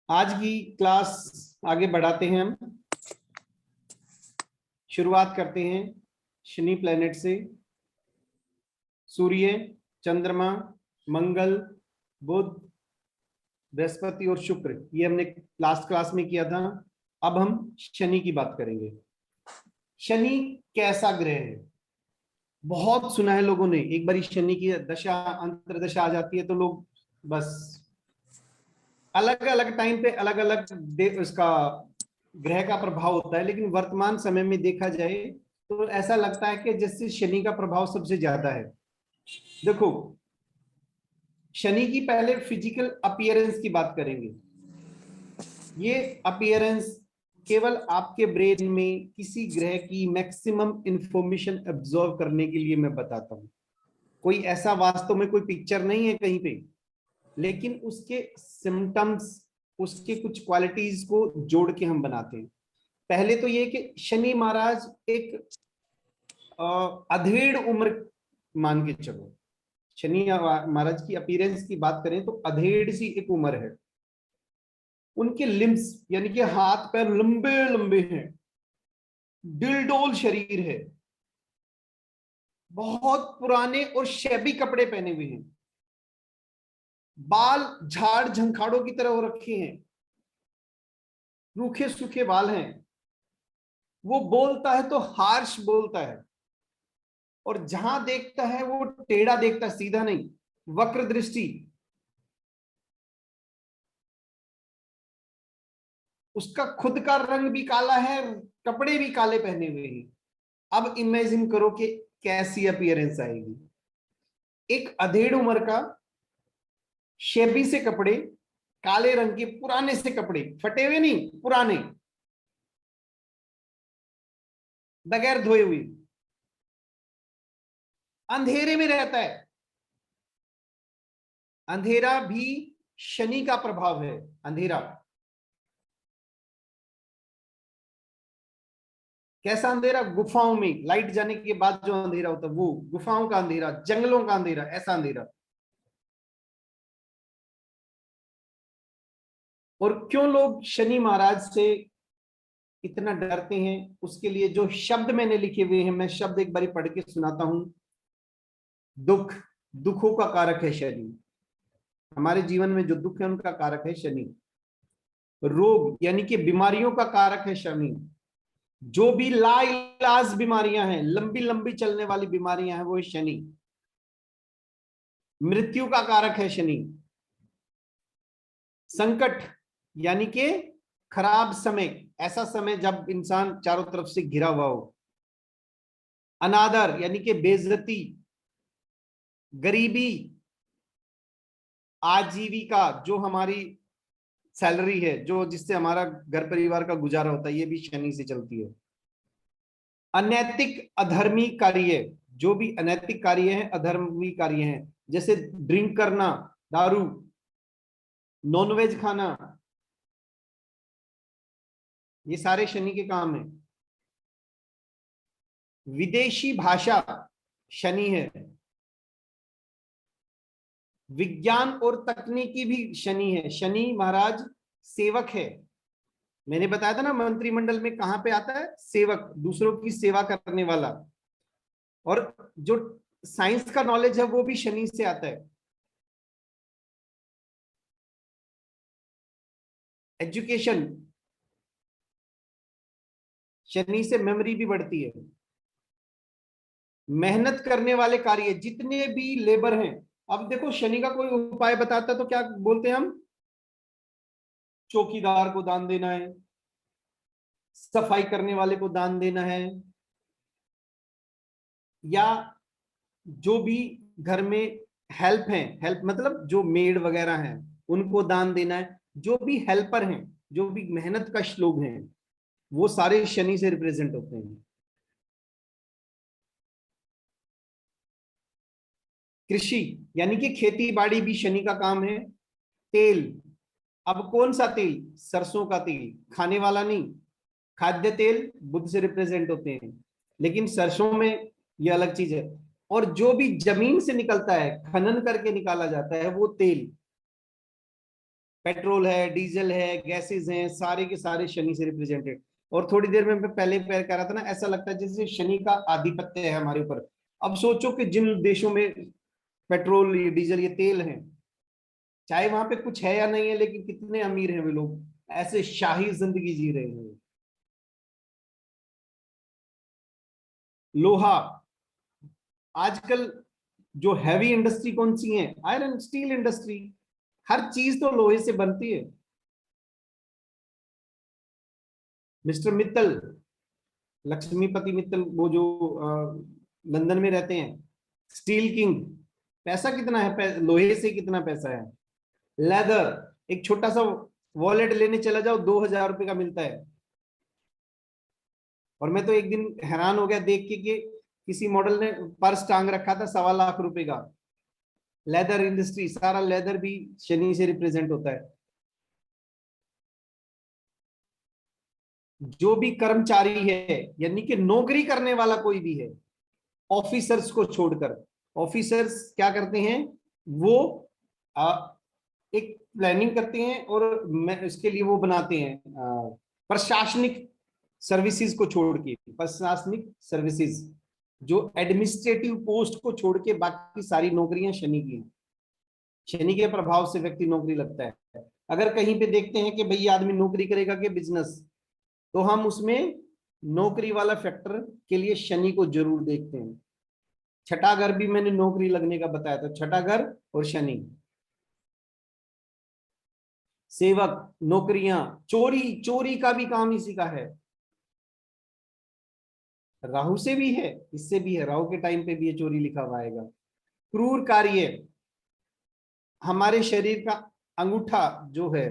आज की क्लास आगे बढ़ाते हैं। हम शुरुआत करते हैं शनि प्लेनेट से। सूर्य, चंद्रमा, मंगल, बुध, बृहस्पति और शुक्र, ये हमने लास्ट क्लास में किया था। अब हम शनि की बात करेंगे। शनि कैसा ग्रह है? बहुत सुना है लोगों ने। एक बार शनि की दशा अंतर्दशा आ जाती है तो लोग बस अलग अलग टाइम पे अलग अलग उसका ग्रह का प्रभाव होता है, लेकिन वर्तमान समय में देखा जाए तो ऐसा लगता है कि जैसे शनि का प्रभाव सबसे ज्यादा है। देखो, शनि की पहले फिजिकल अपीयरेंस की बात करेंगे। ये अपीयरेंस केवल आपके ब्रेन में किसी ग्रह की मैक्सिमम इंफॉर्मेशन एब्जॉर्व करने के लिए मैं बताता हूं। कोई ऐसा वास्तव में कोई पिक्चर नहीं है कहीं पे, लेकिन उसके सिम्टम्स, उसके कुछ क्वालिटीज को जोड़ के हम बनाते हैं। पहले तो ये कि शनि महाराज एक अधेड़ उम्र मान के चलो। शनि महाराज की अपीयरेंस की बात करें तो अधेड़ सी एक उम्र है। उनके लिम्स यानी कि हाथ पैर लंबे लंबे हैं, डिलडोल शरीर है, बहुत पुराने और शैबी कपड़े पहने हुए हैं, बाल झाड़ झंखाड़ों की तरह हो रखे हैं, रूखे सूखे बाल हैं। वो बोलता है तो हार्श बोलता है, और जहां देखता है वो टेढ़ा देखता है, सीधा नहीं, वक्र दृष्टि। उसका खुद का रंग भी काला है, कपड़े भी काले पहने हुए हैं। अब इमेजिन करो कि कैसी अपीयरेंस आएगी। एक अधेड़ उम्र का, शेबी से कपड़े, काले रंग के पुराने से कपड़े, फटे हुए नहीं, पुराने, बगैर धोए हुए, अंधेरे में रहता है। अंधेरा भी शनि का प्रभाव है। अंधेरा कैसा अंधेरा? गुफाओं में लाइट जाने के बाद जो अंधेरा होता है, वो गुफाओं का अंधेरा, जंगलों का अंधेरा, ऐसा अंधेरा। और क्यों लोग शनि महाराज से इतना डरते हैं, उसके लिए जो शब्द मैंने लिखे हुए हैं, मैं शब्द एक बारी पढ़ के सुनाता हूं। दुख, दुखों का कारक है शनि। हमारे जीवन में जो दुख है उनका कारक है शनि। रोग यानी कि बीमारियों का कारक है शनि। जो भी लाइलाज बीमारियां हैं, लंबी लंबी चलने वाली बीमारियां हैं, वो है शनि। मृत्यु का कारक है शनि। संकट यानी कि खराब समय, ऐसा समय जब इंसान चारों तरफ से घिरा हुआ हो। अनादर यानी कि बेइज्जती, गरीबी, आजीविका, जो हमारी सैलरी है, जो जिससे हमारा घर परिवार का गुजारा होता है, ये भी शनि से चलती है। अनैतिक अधर्मी कार्य, जो भी अनैतिक कार्य है, अधर्मी कार्य है, जैसे ड्रिंक करना, दारू, नॉनवेज खाना, ये सारे शनि के काम है। विदेशी भाषा शनि है। विज्ञान और तकनीकी भी शनि है। शनि महाराज सेवक है। मैंने बताया था ना, मंत्रिमंडल में कहां पे आता है? सेवक, दूसरों की सेवा करने वाला। और जो साइंस का नॉलेज है वो भी शनि से आता है। एजुकेशन, शनि से मेमोरी भी बढ़ती है। मेहनत करने वाले कार्य, जितने भी लेबर हैं। अब देखो, शनि का कोई उपाय बताता तो क्या बोलते हैं हम? चौकीदार को दान देना है, सफाई करने वाले को दान देना है, या जो भी घर में हेल्प है, हेल्प मतलब जो मेड वगैरह हैं, उनको दान देना है। जो भी हेल्पर हैं, जो भी मेहनत कश लोग हैं, वो सारे शनि से रिप्रेजेंट होते हैं। कृषि यानी कि खेती बाड़ी भी शनि का काम है। तेल, अब कौन सा तेल? सरसों का तेल, खाने वाला नहीं। खाद्य तेल बुध से रिप्रेजेंट होते हैं, लेकिन सरसों में ये अलग चीज है। और जो भी जमीन से निकलता है, खनन करके निकाला जाता है, वो तेल, पेट्रोल है, डीजल है, गैसेस हैं, सारे के सारे शनि से रिप्रेजेंटेड। और थोड़ी देर में मैं पहले पैर कह रहा था ना, ऐसा लगता है जैसे शनि का आधिपत्य है हमारे ऊपर। अब सोचो कि जिन देशों में पेट्रोल, ये डीजल, ये तेल है, चाहे वहां पे कुछ है या नहीं है, लेकिन कितने अमीर हैं वे लोग, ऐसे शाही जिंदगी जी रहे हैं। लोहा, आजकल जो हैवी इंडस्ट्री कौन सी है? आयरन स्टील इंडस्ट्री, हर चीज तो लोहे से बनती है। मिस्टर मित्तल, लक्ष्मीपति मित्तल, वो जो लंदन में रहते हैं, स्टील किंग, पैसा कितना है, लोहे से कितना पैसा है। लेदर, एक छोटा सा वॉलेट लेने चला जाओ, 2,000 रुपए का मिलता है। और मैं तो एक दिन हैरान हो गया देख के कि किसी मॉडल ने पर्स टांग रखा था 1.25 लाख का। लेदर इंडस्ट्री, सारा लेदर भी शनि से रिप्रेजेंट होता है। जो भी कर्मचारी है, यानी कि नौकरी करने वाला कोई भी है, ऑफिसर्स को छोड़कर, ऑफिसर्स क्या करते हैं, वो एक प्लानिंग करते हैं और इसके लिए वो बनाते हैं प्रशासनिक सर्विसेज को छोड़ के, प्रशासनिक सर्विसेज, जो एडमिनिस्ट्रेटिव पोस्ट को छोड़ के बाकी सारी नौकरियां शनि की हैं। शनि के प्रभाव से व्यक्ति नौकरी लगता है। अगर कहीं पे देखते हैं कि भैया आदमी नौकरी करेगा कि बिजनेस, तो हम उसमें नौकरी वाला फैक्टर के लिए शनि को जरूर देखते हैं। छठा घर भी मैंने नौकरी लगने का बताया था, छठा घर और शनि। सेवक, नौकरियां, चोरी, चोरी का भी काम इसी का है। राहु से भी है, इससे भी है, राहु के टाइम पे भी ये चोरी लिखा हुआ आएगा। क्रूर कार्य, हमारे शरीर का अंगूठा जो है,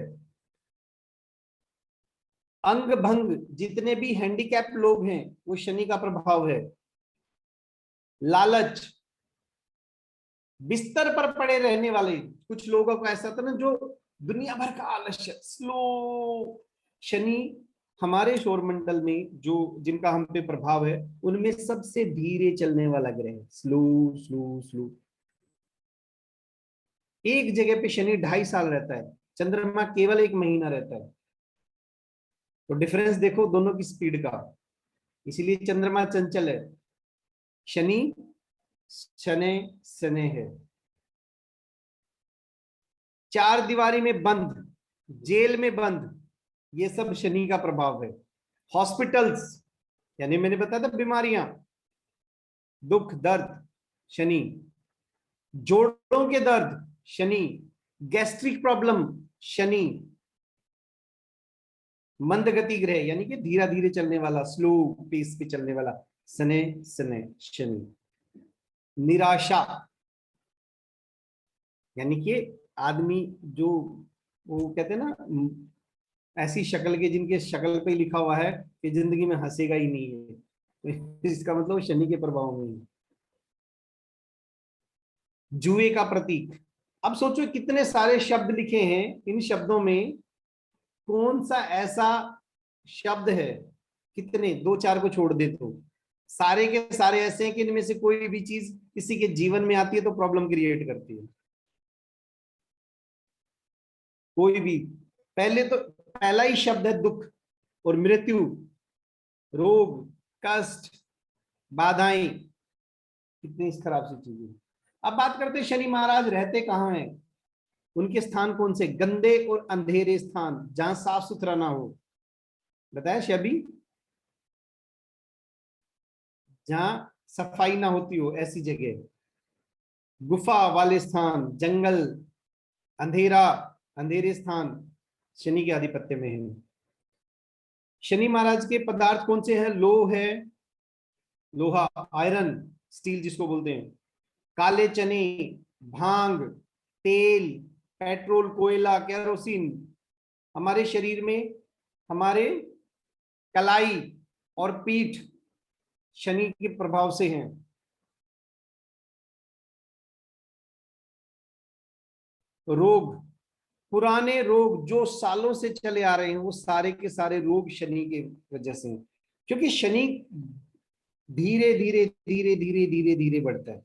अंग भंग, जितने भी हैंडीकैप लोग हैं वो शनि का प्रभाव है। लालच, बिस्तर पर पड़े रहने वाले, कुछ लोगों का ऐसा था ना जो दुनिया भर का आलस्य, स्लो। शनि हमारे सौरमंडल में जो जिनका हम पे प्रभाव है, उनमें सबसे धीरे चलने वाला ग्रह है, स्लो स्लो स्लो। एक जगह पे शनि 2.5 साल रहता है, चंद्रमा केवल 1 महीना रहता है। तो डिफरेंस देखो दोनों की स्पीड का। इसीलिए चंद्रमा चंचल है, शनि शनै शनै है। चार दीवारी में बंद, जेल में बंद, ये सब शनि का प्रभाव है। हॉस्पिटल्स, यानी मैंने बताया था बीमारियां, दुख दर्द, शनि। जोड़ों के दर्द, शनि। Gastric problem, Shani. मंद गति ग्रह, यानी कि धीरे धीरे चलने वाला, स्लो पेस पे चलने वाला, शनै शनै शनि। निराशा, यानी कि आदमी जो, वो कहते हैं ना, ऐसी शक्ल के जिनके शक्ल पे लिखा हुआ है कि जिंदगी में हंसेगा ही नहीं है, तो इसका मतलब शनि के प्रभाव में है। जुए का प्रतीक, अब सोचो कितने सारे शब्द लिखे हैं, इन शब्दों में कौन सा ऐसा शब्द है, कितने, दो चार को छोड़ दे तो सारे के सारे ऐसे हैं कि इनमें से कोई भी चीज किसी के जीवन में आती है तो प्रॉब्लम क्रिएट करती है। कोई भी, पहले तो पहला ही शब्द है दुख और मृत्यु, रोग, कष्ट, बाधाएं, कितनी खराब सी चीजें। अब बात करते हैं शनि महाराज रहते कहाँ हैं, उनके स्थान कौन से? गंदे और अंधेरे स्थान, जहां साफ सुथरा ना हो। बताया शबी, जहां सफाई ना होती हो, ऐसी जगह। गुफा वाले स्थान, जंगल, अंधेरा, अंधेरे स्थान शनि के आधिपत्य में है। शनि महाराज के पदार्थ कौन से हैं? लोह है, लोहा, आयरन, स्टील जिसको बोलते हैं, काले चने, भांग, तेल, पेट्रोल, कोयला, केरोसिन। हमारे शरीर में हमारे कलाई और पीठ शनि के प्रभाव से हैं। रोग, पुराने रोग जो सालों से चले आ रहे हैं, वो सारे के सारे रोग शनि के वजह से हैं। क्योंकि शनि धीरे धीरे धीरे धीरे धीरे धीरे बढ़ता है,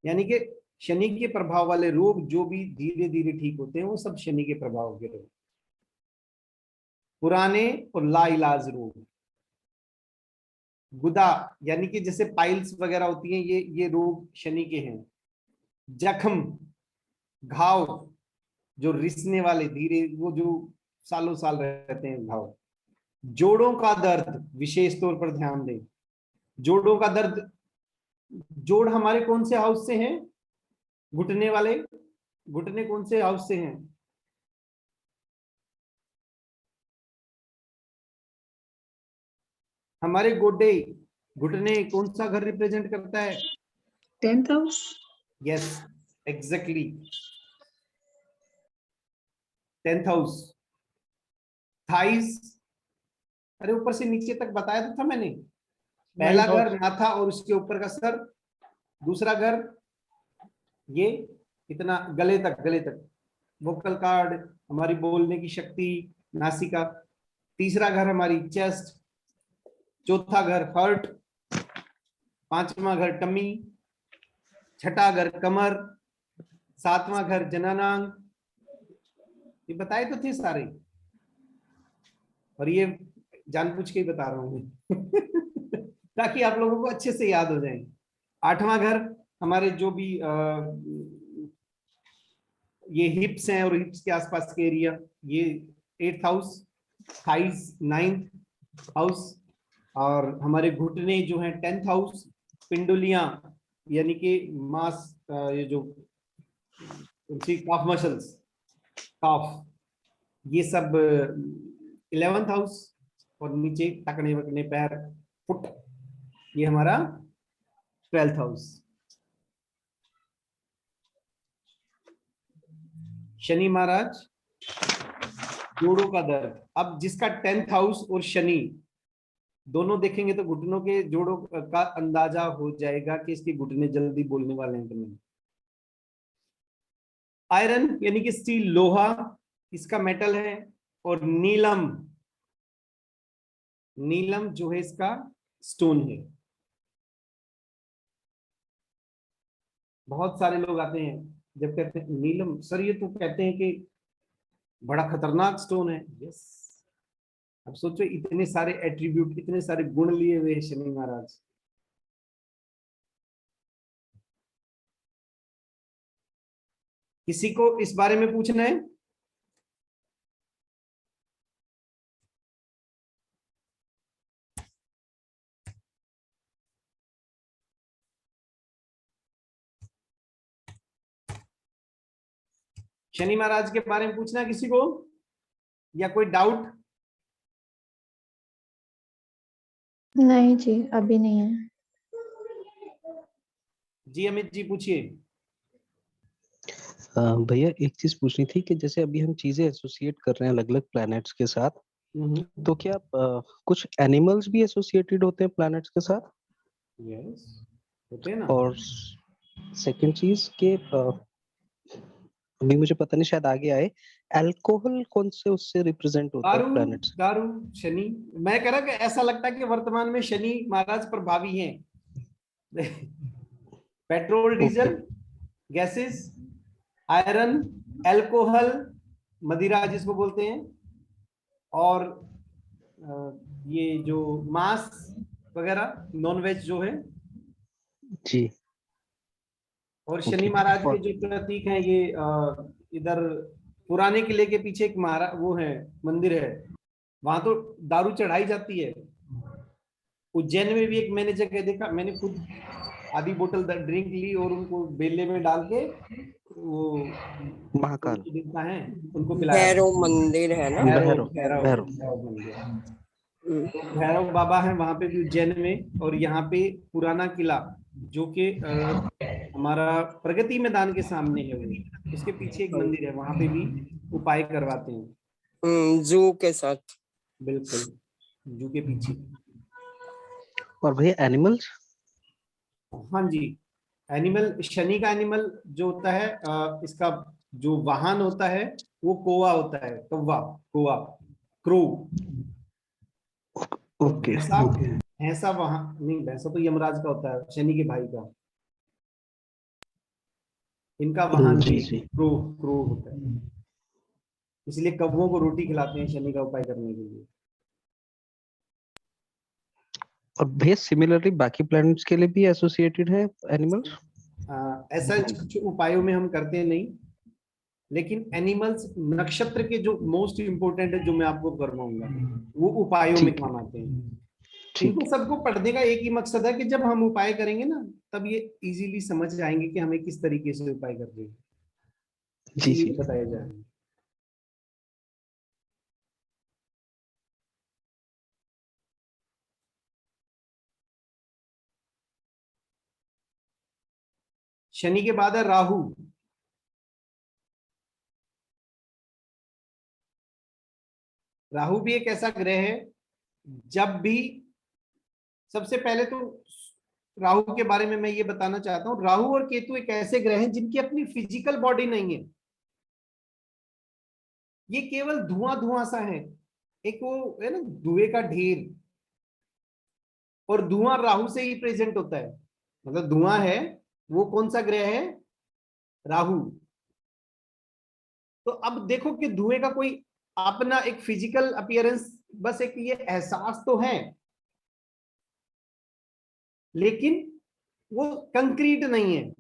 यानी कि शनि के प्रभाव वाले रोग जो भी धीरे धीरे ठीक होते हैं वो सब शनि के प्रभाव के रोग। पुराने और लाइलाज रोग, गुदा यानी कि जैसे पाइल्स वगैरह होती हैं, ये रोग शनि के हैं। जख्म, घाव जो रिसने वाले धीरे, वो जो सालों साल रहते हैं घाव। जोड़ों का दर्द विशेष तौर पर ध्यान दें। जोड़ों का दर्द, जोड़ हमारे कौन से हाउस से हैं? घुटने वाले, घुटने कौन से हाउस से हैं? हमारे गोडे, घुटने कौन सा घर रिप्रेजेंट करता है? 10th house. Yes, exactly, 10th house. Thighs, अरे ऊपर से नीचे तक बताया तो था मैंने। पहला घर माथा और उसके ऊपर का सर, दूसरा घर ये इतना गले तक, गले तक वोकल कार्ड, हमारी बोलने की शक्ति, नासिका। तीसरा घर हमारी चेस्ट, चौथा घर हार्ट, पांचवा घर टमी, छठा घर कमर, सातवां घर जननांग। ये बताए तो थे सारे, और ये जानबूझ के ही बता रहा हूं मैं ताकि आप लोगों को अच्छे से याद हो जाए। आठवां घर हमारे जो भी ये हिप्स हैं और हिप्स के आसपास के एरिया, ये 8th house. Thighs 9th house. और हमारे घुटने जो हैं 10th हाउस। पिंडुलियां यानी कि मांस, ये जो काफ मसल्स, काफ, ये सब 11th हाउस। और नीचे टकने वकने पैर, फुट, ये हमारा 12th हाउस। शनि महाराज, जोड़ों का दर्द। अब जिसका 10th हाउस और शनि दोनों देखेंगे तो घुटनों के जोड़ों का अंदाजा हो जाएगा कि इसके घुटने जल्दी बोलने वाले हैं कि नहीं। आयरन यानी कि स्टील, लोहा इसका मेटल है। और नीलम, नीलम जो है इसका स्टोन है। बहुत सारे लोग आते हैं जब कहते हैं नीलम, सर ये तो कहते हैं कि बड़ा खतरनाक स्टोन है। यस, अब सोचो इतने सारे एट्रीब्यूट, इतने सारे गुण लिए हुए शनि महाराज। किसी को इस बारे में पूछना है? शनि महाराज के बारे में पूछना है किसी को, या कोई डाउट? नहीं जी, अभी नहीं है। जी अमित जी पूछिए। भैया एक चीज पूछनी थी कि जैसे अभी हम चीजें एसोसिएट कर रहे हैं अलग अलग प्लैनेट्स के साथ, तो क्या कुछ एनिमल्स भी एसोसिएटेड होते हैं प्लैनेट्स के साथ? यस, होते हैं ना। और सेकंड चीज के अभी मुझे पता नहीं, शायद आगे आए, अल्कोहल कौन से उससे रिप्रेजेंट होता है दारू, प्लैनेट्स? दारू शनि। मैं कह रहा कि ऐसा लगता है कि वर्तमान में शनि महाराज प्रभावी हैं petrol, diesel, gases, iron, alcohol, मदिरा जिसको बोलते हैं, और ये जो मांस वगैरह, नॉन वेज जो है। जी। और शनि महाराज के जो प्रतीक हैं ये इधर पुराने किले के पीछे एक महाराज वो है, मंदिर है, वहां तो दारू चढ़ाई जाती है। उज्जैन में भी एक मैंने जगह देखा, मैंने खुद आधी बोतल ड्रिंक ली और उनको बेले में डाल के वो महाकाल देवता है उनको पिलाया। भैरव मंदिर है ना। भैरव, भैरव भैरव, भैरव भैरव मंदिर। तो भैरव बाबा है वहां पे भी उज्जैन में। और यहाँ पे पुराना किला जो कि हमारा प्रगति मैदान के सामने है, वो उसके पीछे एक मंदिर है, वहां पे भी उपाय करवाते हैं। जू के साथ। बिल्कुल, जू के पीछे। और भैया एनिमल्स? हाँ जी, एनिमल, शनि का एनिमल जो होता है, इसका जो वाहन होता है वो कोवा होता है, कौवा, कोवा, क्रो। और ओके। भैंसा, भैंसा वहां नहीं, भैंसा तो यमराज का होता है, शनि के भाई का। इनका वाहन जी, भी जी। क्रोध होता है, इसलिए कौवों को रोटी खिलाते हैं शनि का उपाय करने के लिए। और भैया सिमिलरली बाकी प्लैनेट्स के लिए भी एसोसिएटेड है एनिमल्स? ऐसा कुछ उपायों में हम करते नहीं, लेकिन एनिमल्स नक्षत्र के जो मोस्ट इंपोर्टेंट है, जो मैं आपको करवाऊंगा, वो उपायों में ठीक है, काम आते हैं। ठीक इनको है। सबको पढ़ने का एक ही मकसद है कि जब हम उपाय करेंगे ना, तब ये इजीली समझ जाएंगे कि हमें किस तरीके से उपाय कर रहे हैं, जी, इसीलिए जी। बताए जाएंगे। शनि के बाद है राहु। राहु भी एक ऐसा ग्रह है, जब भी, सबसे पहले तो राहु के बारे में मैं ये बताना चाहता हूं, राहु और केतु एक ऐसे ग्रह हैं जिनकी अपनी फिजिकल बॉडी नहीं है, ये केवल धुआं धुआं सा है। एक वो है ना धुएं का ढेर, और धुआं राहु से ही प्रेजेंट होता है, मतलब धुआं है। वो कौन सा ग्रह है? राहु। तो अब देखो कि धुएं का कोई अपना एक फिजिकल अपीयरेंस, बस एक ये एहसास तो है, लेकिन वो कंक्रीट नहीं है।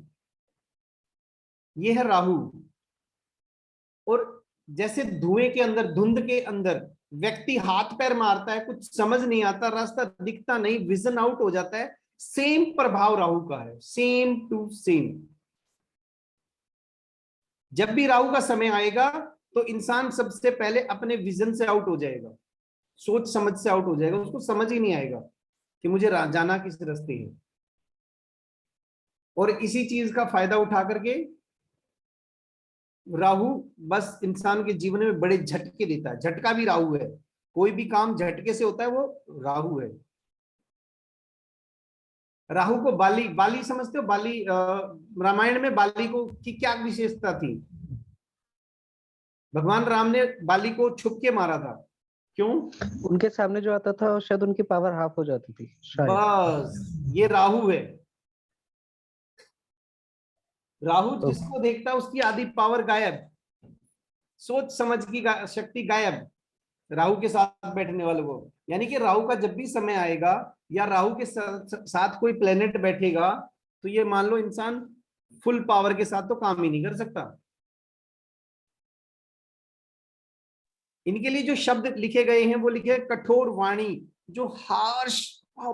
ये है राहु। और जैसे धुएं के अंदर, धुंध के अंदर व्यक्ति हाथ पैर मारता है, कुछ समझ नहीं आता, रास्ता दिखता नहीं, विजन आउट हो जाता है, सेम प्रभाव राहु का है, सेम टू सेम। जब भी राहु का समय आएगा तो इंसान सबसे पहले अपने विजन से आउट हो जाएगा, सोच समझ से आउट हो जाएगा, उसको समझ ही नहीं आएगा कि मुझे जाना किस रास्ते है। और इसी चीज का फायदा उठा करके राहु बस इंसान के जीवन में बड़े झटके देता है। झटका भी राहु है, कोई भी काम झटके से होता है, वो राहु है। राहु को बाली, बाली समझते हो? बाली, रामायण में बाली को की क्या विशेषता थी? भगवान राम ने बाली को छुप के मारा था, क्यों? उनके सामने जो आता था शायद उनकी पावर हाफ हो जाती थी शायद। बस ये राहु है। राहु तो जिसको देखता है उसकी आधी पावर गायब, सोच समझ की शक्ति गायब, राहु के साथ बैठने वाले को। यानी कि राहु का जब भी समय आएगा, या राहु के साथ कोई प्लेनेट बैठेगा, तो ये मान लो इंसान फुल पावर के साथ तो काम ही नहीं कर सकता। इनके लिए जो शब्द लिखे गए हैं वो लिखे हैं कठोर वाणी, जो हार्श है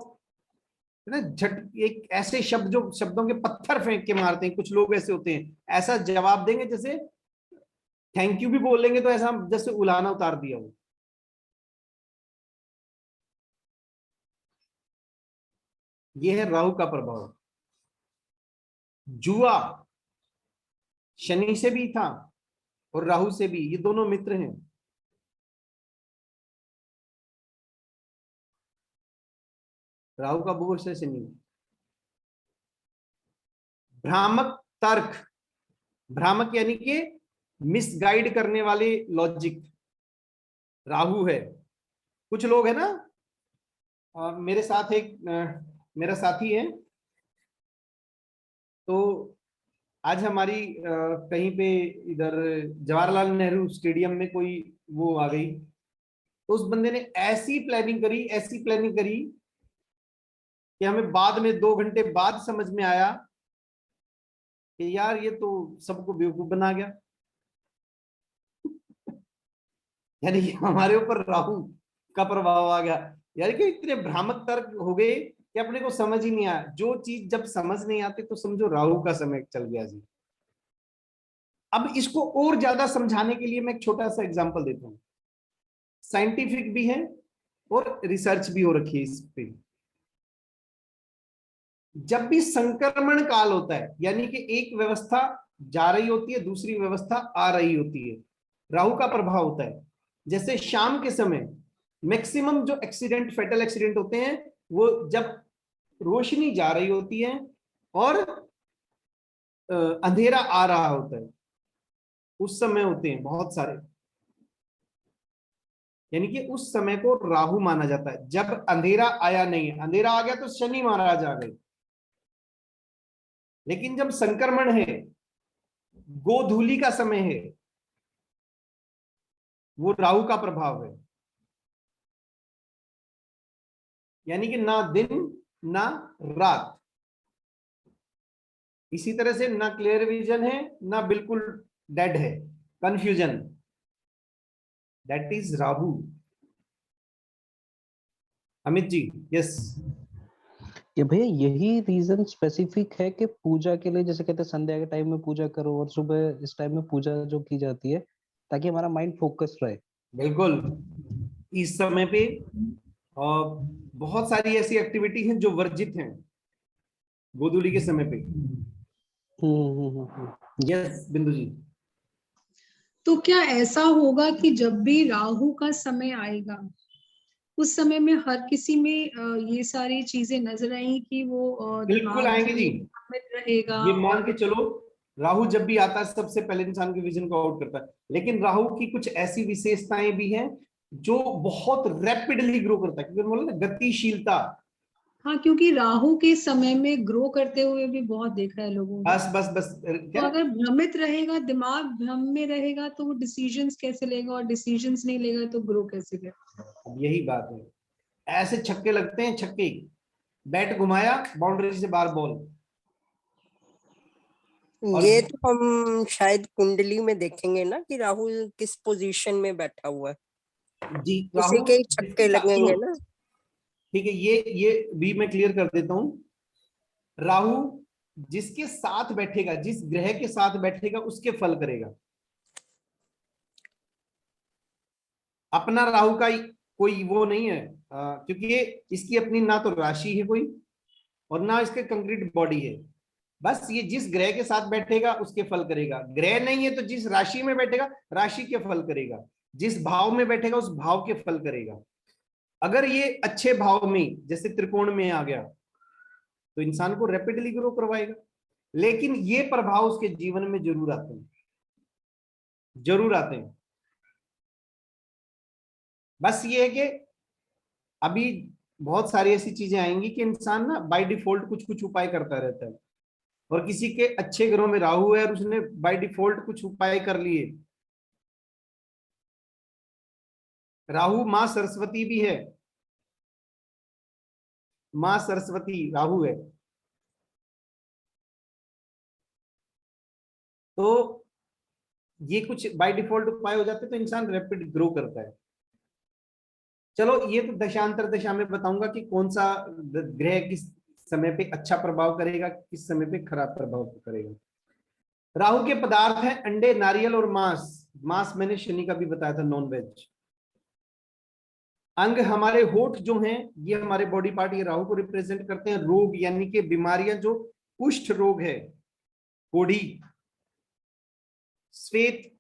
ना, झट, एक ऐसे शब्द जो शब्दों के पत्थर फेंक के मारते हैं। कुछ लोग ऐसे होते हैं, ऐसा जवाब देंगे जैसे थैंक यू भी बोलेंगे तो ऐसा जैसे उलाना उतार दिया हो। ये है राहु का प्रभाव। जुआ शनि से भी था और राहु से भी, ये दोनों मित्र हैं। राहु का बुर से शनि। भ्रामक तर्क, भ्रामक यानी कि मिसगाइड करने वाले लॉजिक, राहु है। कुछ लोग है ना, मेरे साथ एक मेरा साथी है, तो आज हमारी कहीं पे इधर जवाहरलाल नेहरू स्टेडियम में कोई वो आ गई, तो उस बंदे ने ऐसी प्लानिंग करी, ऐसी प्लानिंग करी कि हमें बाद में 2 घंटे बाद समझ में आया कि यार ये तो सबको बेवकूफ बना गया। यानी कि हमारे ऊपर राहु का प्रभाव आ गया, यानी कि इतने भ्रामक तर्क हो गए कि अपने को समझ ही नहीं आया। जो चीज जब समझ नहीं आती तो समझो राहु का समय चल गया जी। अब इसको और ज्यादा समझाने के लिए मैं एक छोटा सा एग्जांपल देता हूं, साइंटिफिक भी है और रिसर्च भी हो रखी है इस पे। जब भी संक्रमण काल होता है, यानी कि एक व्यवस्था जा रही होती है, दूसरी व्यवस्था आ रही होती है, राहु का प्रभाव होता है। जैसे शाम के समय मैक्सिमम जो एक्सीडेंट, फेटल एक्सीडेंट होते हैं, वो जब रोशनी जा रही होती है और अंधेरा आ रहा होता है, उस समय होते हैं बहुत सारे। यानी कि उस समय को राहु माना जाता है, जब अंधेरा आया नहीं है। अंधेरा आ गया तो शनि महाराज आ गए। लेकिन जब संक्रमण है, गोधूली का समय है, वो राहु का प्रभाव है। यानी कि ना दिन ना रात। इसी तरह से ना क्लियर विजन है ना बिल्कुल डेड है, confusion, that is Rahu. Amit ji, yes. ये भैया यही रीजन स्पेसिफिक है कि पूजा के लिए जैसे कहते हैं संध्या के टाइम में पूजा करो और सुबह इस टाइम में पूजा जो की जाती है ताकि हमारा माइंड फोकस रहे। बिल्कुल। इस समय पे बहुत सारी ऐसी एक्टिविटी हैं जो वर्जित हैं गोधूली के समय पे। यस बिंदु जी। तो क्या ऐसा होगा कि जब भी राहु का समय आएगा उस समय में हर किसी में ये सारी चीजें नजर आएंगी कि वो बिल्कुल दिमाग आएंगे जो जी। भ्रमित रहेगा ये मान के और चलो, राहु जब भी आता है सबसे पहले इंसान के विजन को आउट करता है, लेकिन राहु की कुछ ऐसी विशेषताएं भी हैं जो बहुत रैपिडली ग्रो करता है, क्योंकि बोला ना गतिशीलता। हाँ, क्योंकि राहु के समय में ग्रो करते हुए भी बहुत देखा है लोगों को। बस बस बस तो क्या, अगर भ्रमित रहेगा, दिमाग भ्रम में रहेगा, तो वो डिसीजंस कैसे लेगा, और डिसीजंस नहीं लेगा तो ग्रो कैसे करेगा। अब यही बात है। ऐसे छक्के लगते हैं, छक्के, बैट घुमाया बाउंड्री से बाहर बॉल। और ये तो हम शायद कुंडली में देखेंगे ना कि राहुल किस पोजीशन में बैठा हुआ है, जी, उसी राहु के ही जिसके छक्के साथ, लगेंगे सुनो, ना। ठीक है, ये भी मैं क्लियर कर देता हूं। राहु जिसके साथ बैठेगा, जिस ग्रह के साथ बैठेगा उसके फल करेगा। अपना राहु का कोई वो नहीं है, क्योंकि ये इसकी अपनी ना तो राशि है कोई और ना इसके कंक्रीट बॉडी है। बस ये जिस ग्रह के साथ बैठेगा उसके फल करेगा। ग्रह नहीं है तो जिस राशि में बैठेगा राशि के फल करेगा, जिस भाव में बैठेगा उस भाव के फल करेगा। अगर ये अच्छे भाव में जैसे त्रिकोण में आ गया तो इंसान को रैपिडली ग्रो करवाएगा, लेकिन ये प्रभाव उसके जीवन में जरूर आते हैं, जरूर आते हैं। बस ये है कि अभी बहुत सारी ऐसी चीजें आएंगी कि इंसान ना बाय डिफॉल्ट कुछ कुछ उपाय करता रहता है, और किसी के अच्छे ग्रहों में राहु है और उसने बाय डिफॉल्ट कुछ उपाय कर लिए। राहु मां सरस्वती भी है, मां सरस्वती राहु है। तो ये कुछ बाय डिफॉल्ट उपाय हो जाते हैं तो इंसान रैपिड ग्रो करता है। चलो, ये तो दशांतर दशा में बताऊंगा कि कौन सा ग्रह किस समय पे अच्छा प्रभाव करेगा, किस समय पे खराब प्रभाव करेगा। राहु के पदार्थ है अंडे, नारियल और मांस। मांस मैंने शनि का भी बताया था, नॉन वेज। अंग हमारे होठ जो हैं, ये हमारे बॉडी पार्ट, ये राहु को रिप्रेजेंट करते हैं। रोग यानी कि बीमारियां, जो कुष्ठ रोग है, कोढ़ी, श्वेत,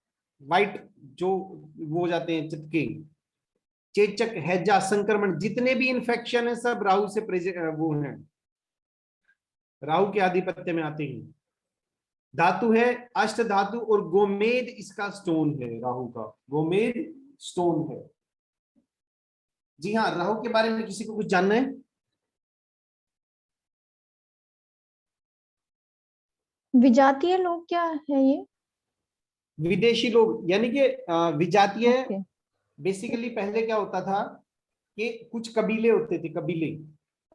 वाइट, जो वो हो जाते हैं चितके, चेचक, हैजा, संक्रमण, जितने भी इन्फेक्शन है सब राहु से वो हैं, राहु के आधिपत्य में आते हैं। धातु है अष्ट धातु, और गोमेद इसका स्टोन है, राहु का गोमेद स्टोन है। जी हाँ, राहु के बारे में किसी को कुछ जानना है? विजातीय लोग क्या है ये? विदेशी लोग यानी कि विजातीय। ओके। बेसिकली पहले क्या होता था कि कुछ कबीले होते थे, कबीले,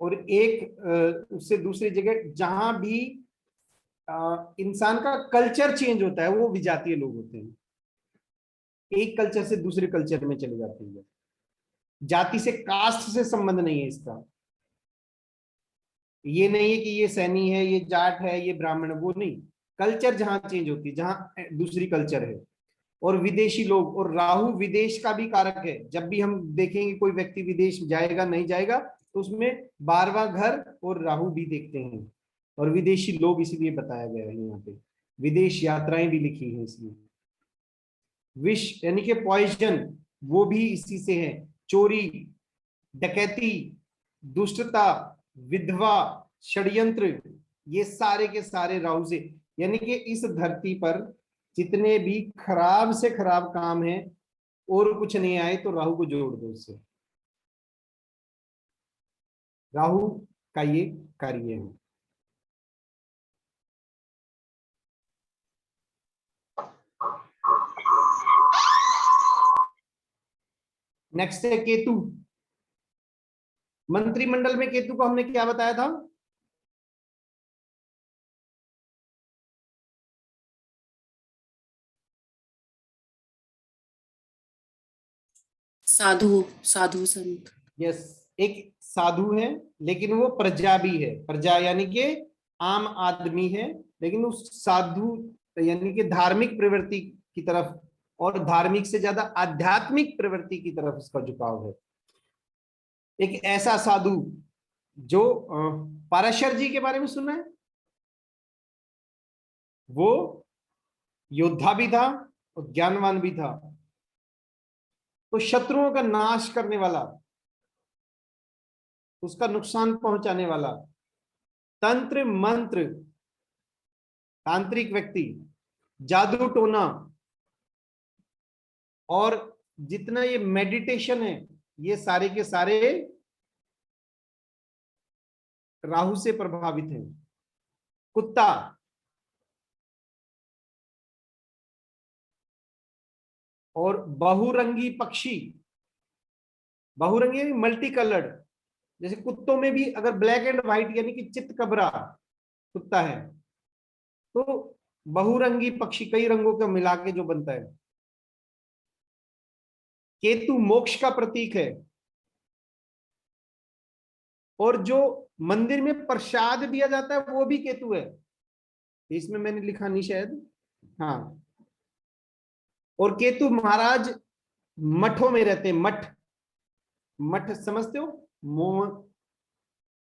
और एक उससे दूसरी जगह जहां भी इंसान का कल्चर चेंज होता है वो विजातीय लोग होते हैं। एक कल्चर से दूसरे कल्चर में चले जाते हैं। जाति से, कास्ट से संबंध नहीं है इसका। ये नहीं है कि ये सैनी है, ये जाट है, ये ब्राह्मण, वो नहीं। कल्चर जहां चेंज होती है, जहां दूसरी कल्चर है। और विदेशी लोग, और राहु विदेश का भी कारक है। जब भी हम देखेंगे कोई व्यक्ति विदेश जाएगा नहीं जाएगा तो उसमें 12वां घर और राहु भी देखते हैं। और विदेशी लोग इसीलिए बताया गया है यहाँ पे, विदेश यात्राएं भी लिखी है इसमें। विष यानी कि पॉइजन, वो भी इसी से है। चोरी, डकैती, दुष्टता, विधवा, षड्यंत्र, ये सारे के सारे राहु से। यानी कि इस धरती पर जितने भी खराब से खराब काम है और कुछ नहीं आए तो राहु को जोड़ दो उससे। राहु का ये कार्य है। नेक्स्ट है केतु। मंत्रिमंडल में केतु को हमने क्या बताया था? साधु, साधु संत। यस, एक साधु है लेकिन वो प्रजा भी है। प्रजा यानी कि आम आदमी है, लेकिन उस साधु यानी कि धार्मिक प्रवृत्ति की तरफ, और धार्मिक से ज्यादा आध्यात्मिक प्रवृत्ति की तरफ उसका झुकाव है। एक ऐसा साधु जो पाराशर जी के बारे में सुना है, वो योद्धा भी था और ज्ञानवान भी था। तो शत्रुओं का नाश करने वाला, उसका नुकसान पहुंचाने वाला, तंत्र मंत्र, तांत्रिक व्यक्ति, जादू टोना, और जितना ये मेडिटेशन है, ये सारे के सारे राहु से प्रभावित हैं। कुत्ता, और बहुरंगी पक्षी, बहुरंगी मल्टी कलर्ड, जैसे कुत्तों में भी अगर ब्लैक एंड व्हाइट यानी कि चितकबरा कुत्ता है, तो बहुरंगी पक्षी कई रंगों का मिला के जो बनता है। केतु मोक्ष का प्रतीक है, और जो मंदिर में प्रसाद दिया जाता है वो भी केतु है। इसमें मैंने लिखा नहीं शायद, हाँ। और केतु महाराज मठों में रहते हैं। मठ, मठ समझते हो?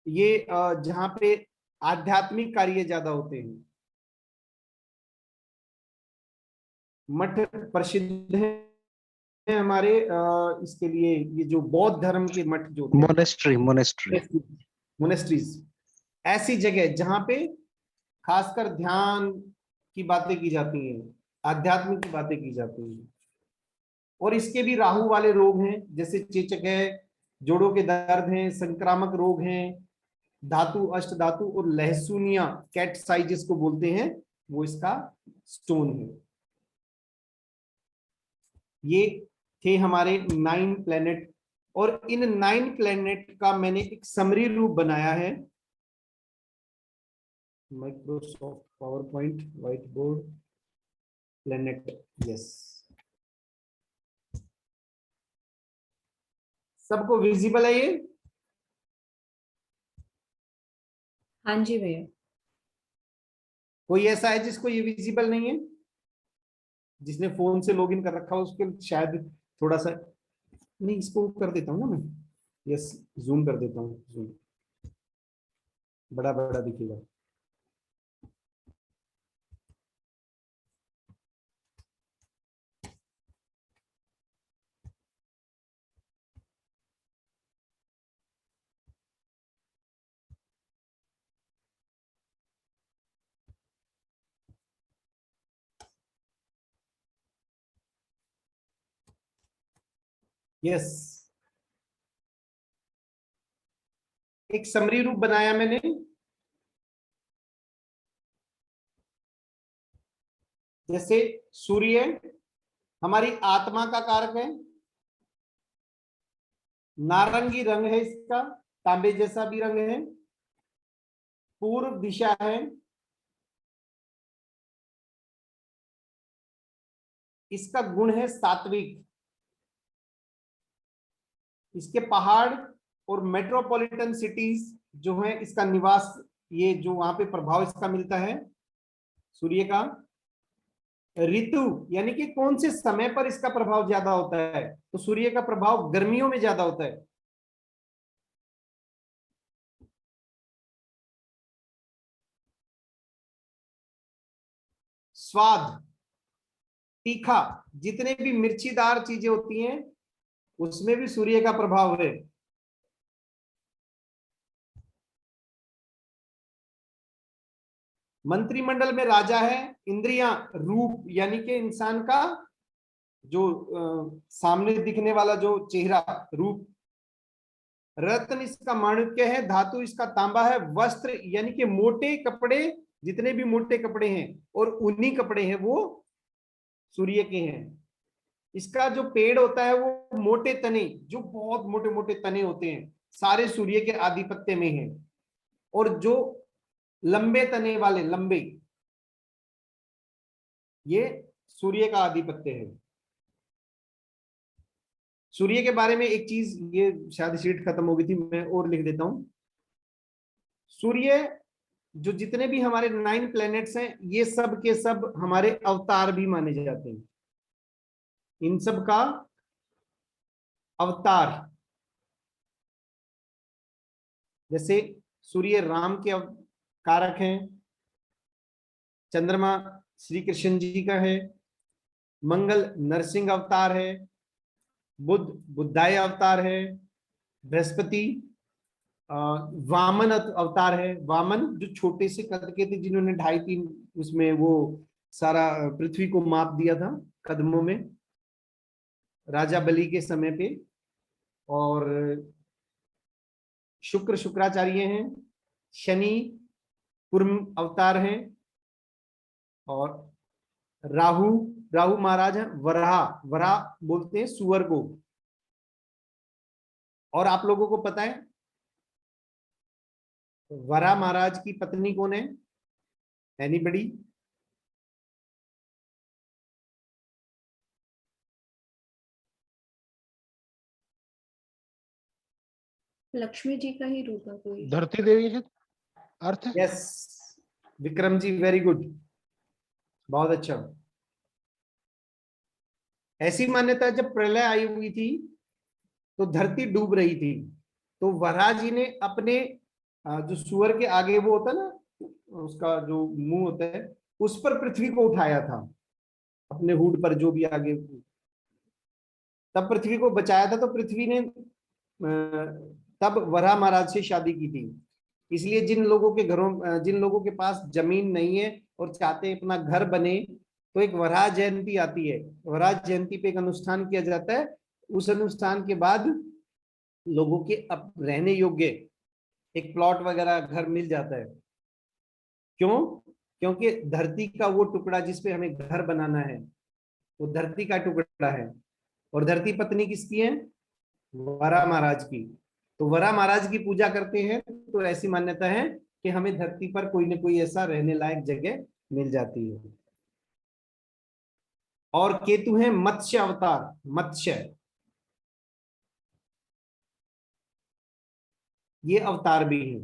ये जहां पे आध्यात्मिक कार्य ज्यादा होते हैं। मठ प्रसिद्ध है हमारे इसके लिए, ये जो बौद्ध धर्म के मठ जो होते हैं, मोनेस्ट्री, मोनेस्ट्री, मोनेस्ट्रीज, ऐसी जगह जहां पे खासकर ध्यान की बातें की जाती हैं, आध्यात्म की बातें की जाती हैं। और इसके भी राहु वाले रोग हैं, जैसे चेचक है, जोड़ों के दर्द हैं, संक्रामक रोग हैं, धातु, अष्ट धातु, और लहसुनिया, कैट साइज जिसको बोलते हैं, वो इसका स्टोन है। ये थे हमारे 9 प्लेनेट, और इन 9 प्लेनेट का मैंने एक समरी रूप बनाया है। Microsoft power point, white board, planet, yes. सबको विजिबल है ये? हाँ जी भैया। कोई ऐसा है जिसको ये विजिबल नहीं है? जिसने फोन से लॉगिन कर रखा हो उसके शायद थोड़ा सा, नहीं इसको कर देता हूँ ना मैं, यस, जूम कर देता हूँ, जूम बड़ा बड़ा दिखेगा। यस, एक समरी रूप बनाया मैंने। जैसे सूर्य हमारी आत्मा का कारक है, नारंगी रंग है इसका, तांबे जैसा भी रंग है, पूर्व दिशा है, इसका गुण है सात्विक, इसके पहाड़ और मेट्रोपॉलिटन सिटीज जो है इसका निवास, ये जो वहां पे प्रभाव इसका मिलता है सूर्य का। ऋतु यानी कि कौन से समय पर इसका प्रभाव ज्यादा होता है, तो सूर्य का प्रभाव गर्मियों में ज्यादा होता है। स्वाद, तीखा, जितने भी मिर्चीदार चीजें होती हैं उसमें भी सूर्य का प्रभाव है। मंत्रिमंडल में राजा है। इंद्रियां, रूप यानी कि इंसान का जो सामने दिखने वाला जो चेहरा, रूप। रत्न इसका माणिक्य है, धातु इसका तांबा है। वस्त्र यानी कि मोटे कपड़े, जितने भी मोटे कपड़े हैं और ऊनी कपड़े हैं वो सूर्य के हैं। इसका जो पेड़ होता है वो मोटे तने, जो बहुत मोटे मोटे तने होते हैं, सारे सूर्य के आधिपत्य में हैं। और जो लंबे तने वाले, लंबे, ये सूर्य का आधिपत्य है। सूर्य के बारे में एक चीज, ये शायद शीट खत्म हो गई थी, मैं और लिख देता हूं। सूर्य, जो जितने भी हमारे 9 प्लैनेट्स हैं, ये सब के सब हमारे अवतार भी माने जाते हैं। इन सब का अवतार, जैसे सूर्य राम के कारक हैं, चंद्रमा श्री कृष्ण जी का है, मंगल नरसिंह अवतार है, बुध बुद्धाय अवतार है, बृहस्पति वामन अवतार है। वामन जो छोटे से कद के थे, जिन्होंने 2.5-3 उसमें वो सारा पृथ्वी को माप दिया था कदमों में, राजा बलि के समय पे। और शुक्र शुक्राचार्य हैं, शनि कुर्म अवतार हैं, और राहु राहु महाराज है, वराह वराह बोलते हैं सुअर को। और आप लोगों को पता है वराह महाराज की पत्नी कौन है? एनीबडी? लक्ष्मी जी का ही रूप है कोई। धरती देवी है अर्थ। Yes, Vikram ji, very good, बहुत अच्छा। ऐसी मान्यता है जब प्रलय आई हुई थी तो धरती डूब रही थी, तो वराह जी ने अपने जो सुअर के आगे वो होता है ना, उसका जो मुंह होता है, उस पर पृथ्वी को उठाया था, अपने हुड पर जो भी आगे, तब पृथ्वी को बचाया था। तो पृथ्वी ने तब वराह महाराज से शादी की थी। इसलिए जिन लोगों के घरों, जिन लोगों के पास जमीन नहीं है और चाहते हैं अपना घर बने, तो एक वराह जयंती आती है। वराह जयंती पे एक अनुष्ठान किया जाता है। उस अनुष्ठान के बाद लोगों के अब रहने योग्य एक प्लॉट वगैरह घर मिल जाता है। क्यों? क्योंकि धरती का वो टुकड़ा जिसपे हमें घर बनाना है, वो धरती का टुकड़ा है। और धरती पत्नी किसकी है? वराह महाराज की। तो वराह महाराज की पूजा करते हैं, तो ऐसी मान्यता है कि हमें धरती पर कोई ना कोई ऐसा रहने लायक जगह मिल जाती है। और केतु है मत्स्य अवतार, मत्स्य, ये अवतार भी है।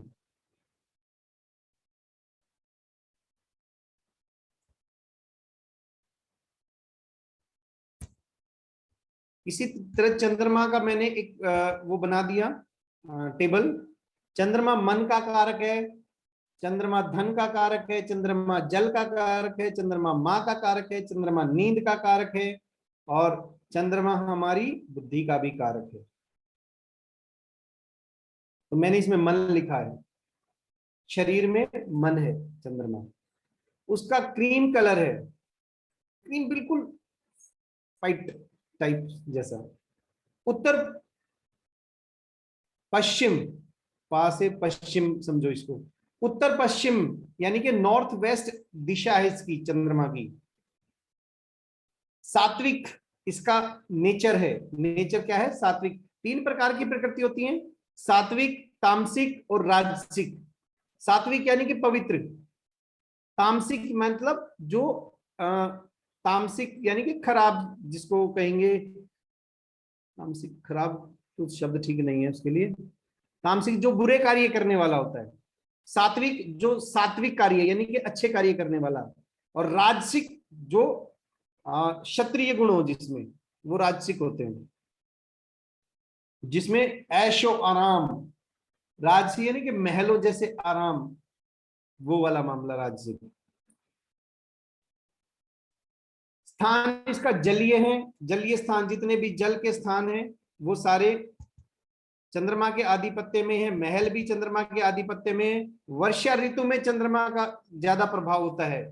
इसी तरह चंद्रमा का मैंने एक वो बना दिया टेबल। चंद्रमा मन का कारक है, चंद्रमा धन का कारक है, चंद्रमा जल का कारक है, चंद्रमा माँ का कारक है, चंद्रमा नींद का कारक है, और चंद्रमा हमारी बुद्धि का भी कारक है। तो मैंने इसमें मन लिखा है, शरीर में मन है चंद्रमा। उसका क्रीम कलर है, क्रीम बिल्कुल व्हाइट टाइप जैसा। उत्तर पश्चिम, पास से पश्चिम समझो इसको, उत्तर पश्चिम यानी कि नॉर्थ वेस्ट दिशा है इसकी, चंद्रमा की। सात्विक इसका नेचर है। नेचर क्या है? सात्विक। 3 प्रकार की प्रकृति होती है, सात्विक, तामसिक और राजसिक। सात्विक यानी कि पवित्र, तामसिक मतलब जो तामसिक यानी कि खराब, जिसको कहेंगे तामसिक, खराब तो शब्द ठीक नहीं है उसके लिए। तामसिक जो बुरे कार्य करने वाला होता है, सात्विक जो सात्विक कार्य यानी कि अच्छे कार्य करने वाला, और राजसिक जो क्षत्रिय गुण हो जिसमें, वो राजसिक होते हैं, जिसमें ऐशो आराम, राजसी यानी कि महलों जैसे आराम, वो वाला मामला राजसिक। स्थान इसका जलीय है, जलीय स्थान, जितने भी जल के स्थान हैं वो सारे चंद्रमा के आधिपत्य में है। महल भी चंद्रमा के आधिपत्य में है। वर्षा ऋतु में चंद्रमा का ज्यादा प्रभाव होता है।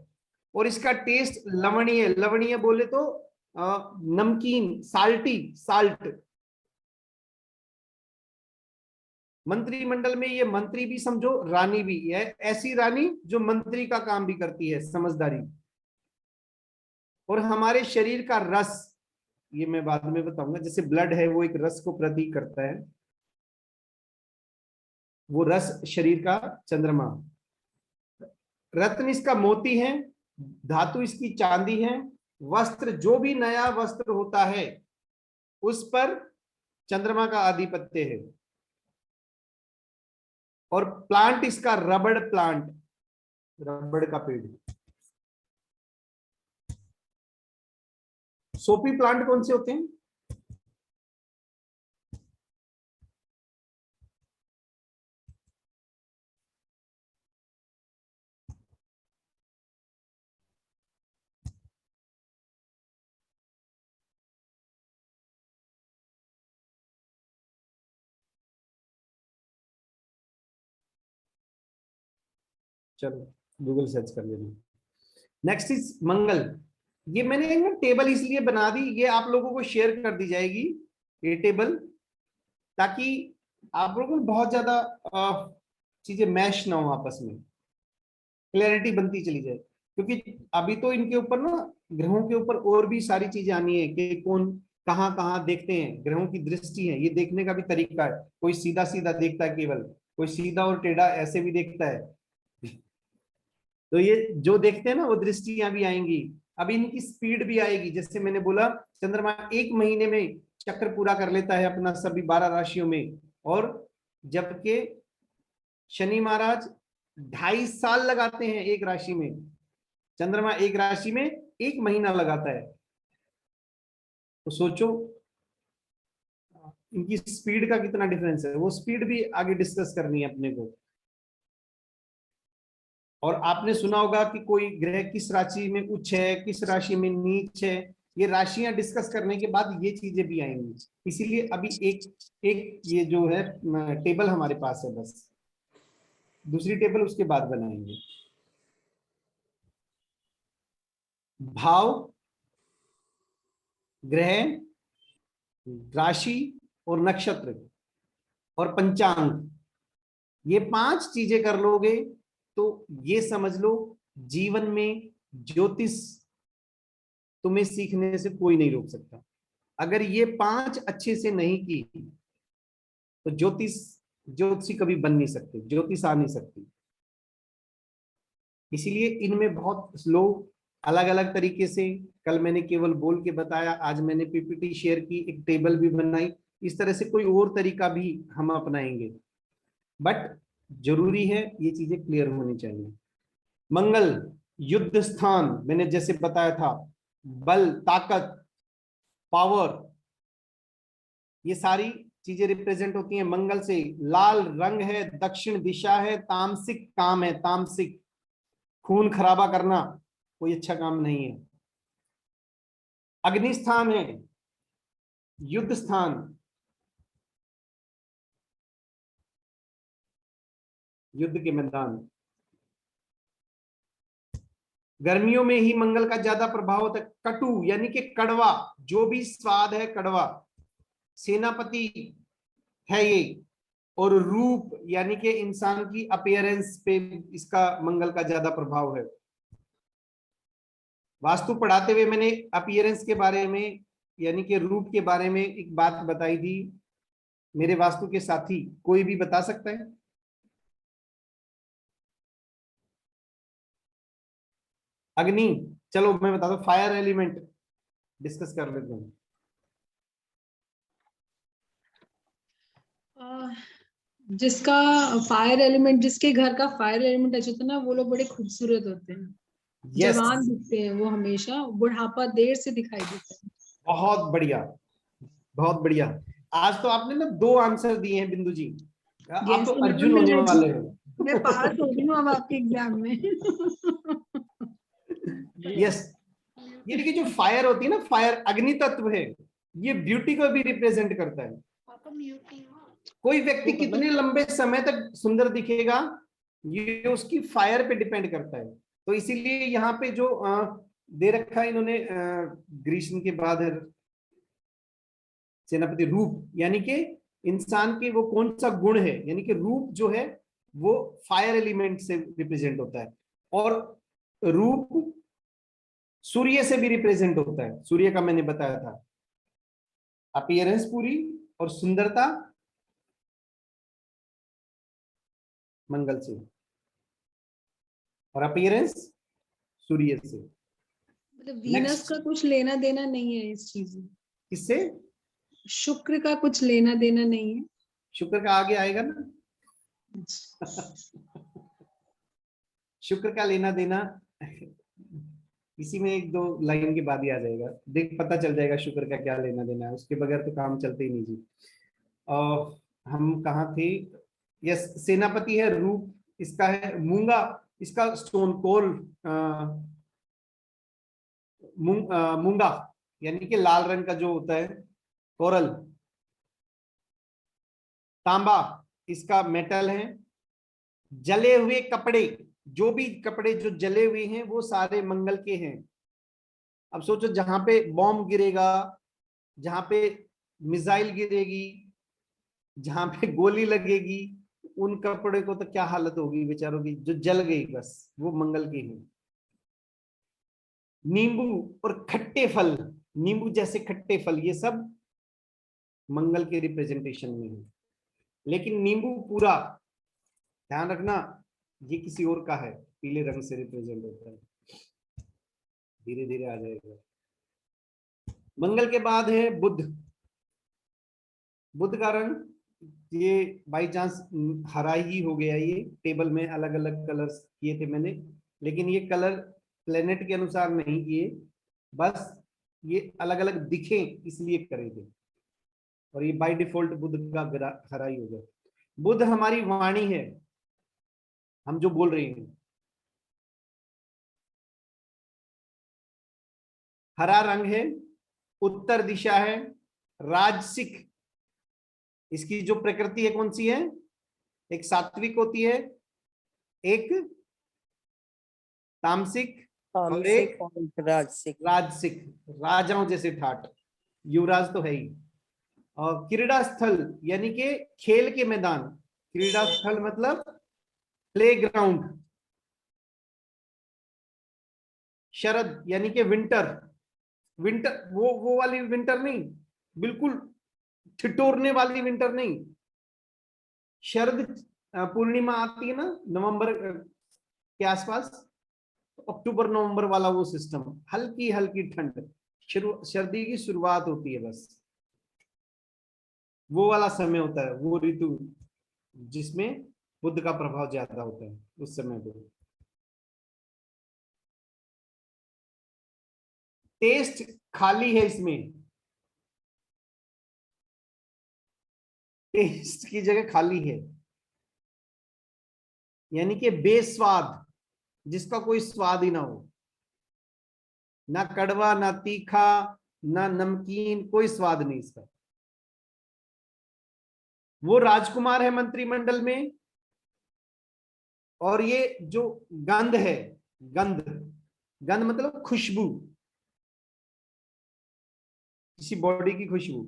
और इसका टेस्ट लवणीय, लवणीय बोले तो नमकीन, साल्टी, साल्ट। मंत्रिमंडल में ये मंत्री भी समझो, रानी भी है, ऐसी रानी जो मंत्री का काम भी करती है, समझदारी। और हमारे शरीर का रस, ये मैं बाद में बताऊंगा। जैसे ब्लड है वो एक रस को प्रतीक करता है, वो रस शरीर का चंद्रमा। रत्न इसका मोती है, धातु इसकी चांदी है। वस्त्र, जो भी नया वस्त्र होता है उस पर चंद्रमा का आधिपत्य है। और प्लांट इसका रबड़ प्लांट, रबड़ का पेड़। सोपी प्लांट कौन से होते हैं? चलो गूगल सर्च कर लेना। नेक्स्ट इज मंगल। ये मैंने एक टेबल इसलिए बना दी, ये आप लोगों को शेयर कर दी जाएगी ये टेबल, ताकि आप लोगों को बहुत ज्यादा चीजें मैश ना हो, आपस में क्लैरिटी बनती चली जाए। क्योंकि अभी तो इनके ऊपर ना, ग्रहों के ऊपर और भी सारी चीजें आनी है कि कौन कहाँ कहाँ देखते हैं। ग्रहों की दृष्टि है, ये देखने का भी तरीका है। कोई सीधा सीधा देखता है केवल, कोई सीधा और टेढ़ा ऐसे भी देखता है। तो ये जो देखते हैं ना, वो दृष्टियां भी आएंगी। अब इनकी स्पीड भी आएगी। जैसे मैंने बोला, चंद्रमा 1 महीने में चक्र पूरा कर लेता है अपना सभी 12 राशियों में, और जबकि शनि महाराज 2.5 साल लगाते हैं एक राशि में। चंद्रमा एक राशि में 1 महीना लगाता है। तो सोचो इनकी स्पीड का कितना डिफरेंस है। वो स्पीड भी आगे डिस्कस करनी है अपने को। और आपने सुना होगा कि कोई ग्रह किस राशि में उच्च है, किस राशि में नीच है। ये राशियां डिस्कस करने के बाद ये चीजें भी आएंगी। इसीलिए अभी एक ये जो है टेबल हमारे पास है, बस दूसरी टेबल उसके बाद बनाएंगे। भाव, ग्रह, राशि और नक्षत्र और पंचांग, ये 5 चीजें कर लोगे तो ये समझ लो जीवन में ज्योतिष तुम्हें सीखने से कोई नहीं रोक सकता। अगर ये 5 अच्छे से नहीं की तो ज्योतिषी कभी बन नहीं सकते, ज्योतिष आ नहीं सकती। इसीलिए इनमें बहुत लोग अलग अलग तरीके से, कल मैंने केवल बोल के बताया, आज मैंने पीपीटी शेयर की, एक टेबल भी बनाई। इस तरह से कोई और तरीका भी हम अपनाएंगे, बट जरूरी है ये चीजें क्लियर होनी चाहिए। मंगल, युद्ध स्थान, मैंने जैसे बताया था, बल, ताकत, पावर, ये सारी चीजें रिप्रेजेंट होती हैं मंगल से। लाल रंग है, दक्षिण दिशा है, तामसिक काम है। तामसिक, खून खराबा करना कोई अच्छा काम नहीं है। अग्नि स्थान है, युद्ध स्थान, युद्ध के मैदान। गर्मियों में ही मंगल का ज्यादा प्रभाव होता है। कटु यानी कि कड़वा, जो भी स्वाद है कड़वा, सेनापति है ये। और रूप यानी कि इंसान की अपीयरेंस पे इसका मंगल का ज्यादा प्रभाव है। वास्तु पढ़ाते हुए मैंने अपीयरेंस के बारे में यानी कि रूप के बारे में एक बात बताई थी। मेरे वास्तु के साथी कोई भी बता सकता है? अग्नि, चलो मैं बता दूं, फायर एलिमेंट डिस्कस कर लेते हैं। जिसका फायर एलिमेंट, जिसके घर का फायर एलिमेंट अच्छा होता है ना, वो लोग बड़े खूबसूरत होते हैं। Yes. जवान दिखते हैं वो, हमेशा बुढ़ापा देर से दिखाई देता है। बहुत बढ़िया, बहुत बढ़िया। आज तो आपने ना 2 आंसर दिए हैं बिंदु जी। आप तो अर्जुन होने वाले हो। मैं पास हो गई हूँ अब आपके एग्जाम में। यस, ये देखिए जो फायर होती है ना, फायर अग्नि तत्व है, ये ब्यूटी को भी रिप्रेजेंट करता है। कोई व्यक्ति कितने लंबे समय तक सुंदर दिखेगा, ये उसकी फायर पे डिपेंड करता है। तो इसीलिए यहाँ पे जो दे रखा है इन्होंने, ग्रीष्म के बाद सेनापति रूप, यानी कि इंसान के वो कौन सा गुण है, यानी कि रूप जो है वो फायर एलिमेंट से रिप्रेजेंट होता है। और रूप सूर्य से भी रिप्रेजेंट होता है, सूर्य का मैंने बताया था। अपीयरेंस पूरी और सुंदरता मंगल से, और अपीयरेंस सूर्य से। मतलब वीनस Next. का कुछ लेना देना नहीं है इस चीज में, किससे? शुक्र का कुछ लेना देना नहीं है। शुक्र का आगे आएगा ना। शुक्र का लेना देना इसी में एक दो लाइन के बाद ही आ जाएगा, देख पता चल जाएगा शुक्र का क्या लेना देना है, उसके बगैर तो काम चलते ही नहीं जी। हम कहाँ थे? यस, सेनापति है रूप, इसका है मूंगा, इसका स्टोन कोल मूंगा यानी कि लाल रंग का जो होता है कोरल। तांबा इसका मेटल है। जले हुए कपड़े, जो भी कपड़े जो जले हुए हैं वो सारे मंगल के हैं। अब सोचो जहां पे बॉम्ब गिरेगा, जहां पे मिसाइल गिरेगी, जहां पे गोली लगेगी, उन कपड़े को तो क्या हालत होगी बेचारों की, जो जल गई, बस वो मंगल के हैं। नींबू और खट्टे फल, नींबू जैसे खट्टे फल, ये सब मंगल के रिप्रेजेंटेशन में है। लेकिन नींबू पूरा ध्यान रखना, ये किसी और का है, पीले रंग से रिप्रेजेंट होता है, धीरे धीरे आ जाएगा। मंगल के बाद है बुध। बुध का रंग ये बाई चांस हरा ही हो गया, ये टेबल में अलग अलग कलर्स किए थे मैंने, लेकिन ये कलर प्लेनेट के अनुसार नहीं किए, बस ये अलग अलग दिखे इसलिए करे थे, और ये बाय डिफॉल्ट बुध का हरा ही हो गया। बुध हमारी वाणी है, हम जो बोल रहे हैं। हरा रंग है, उत्तर दिशा है, राजसिक, इसकी जो प्रकृति है कौन सी है? एक सात्विक होती है, एक तामसिक और एक तामसिक और राजसिक। राजसिक, राजाओं जैसे ठाट, युवराज तो है ही। और क्रीड़ा स्थल यानी कि खेल के मैदान, क्रीड़ा स्थल मतलब प्लेग्राउंड। शरद यानी कि विंटर, विंटर वो वाली विंटर नहीं, बिल्कुल ठिठुरने वाली विंटर नहीं। शरद पूर्णिमा आती है ना नवंबर के आसपास, अक्टूबर नवंबर वाला वो सिस्टम, हल्की हल्की ठंड, सर्दी की शुरुआत होती है, बस वो वाला समय होता है, वो ऋतु जिसमें बुध का प्रभाव ज्यादा होता है उस समय पे। टेस्ट खाली है इसमें, टेस्ट की जगह खाली है, यानी कि बेस्वाद, जिसका कोई स्वाद ही ना हो, ना कड़वा ना तीखा ना नमकीन, कोई स्वाद नहीं इसका। वो राजकुमार है मंत्रिमंडल में, और ये जो गंध है, गंध, गंध मतलब खुशबू, किसी बॉडी की खुशबू।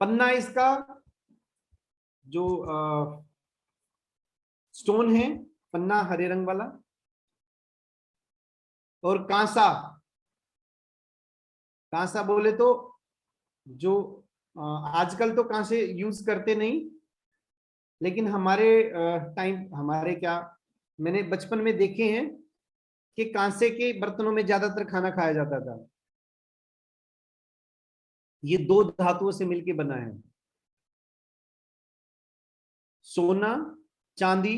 पन्ना इसका जो स्टोन है, पन्ना हरे रंग वाला। और कांसा, कांसा बोले तो जो आजकल तो कांसे यूज करते नहीं, लेकिन हमारे टाइम, हमारे क्या, मैंने बचपन में देखे हैं कि कांसे के बर्तनों में ज्यादातर खाना खाया जाता था। ये दो धातुओं से मिलकर बना है, सोना, चांदी,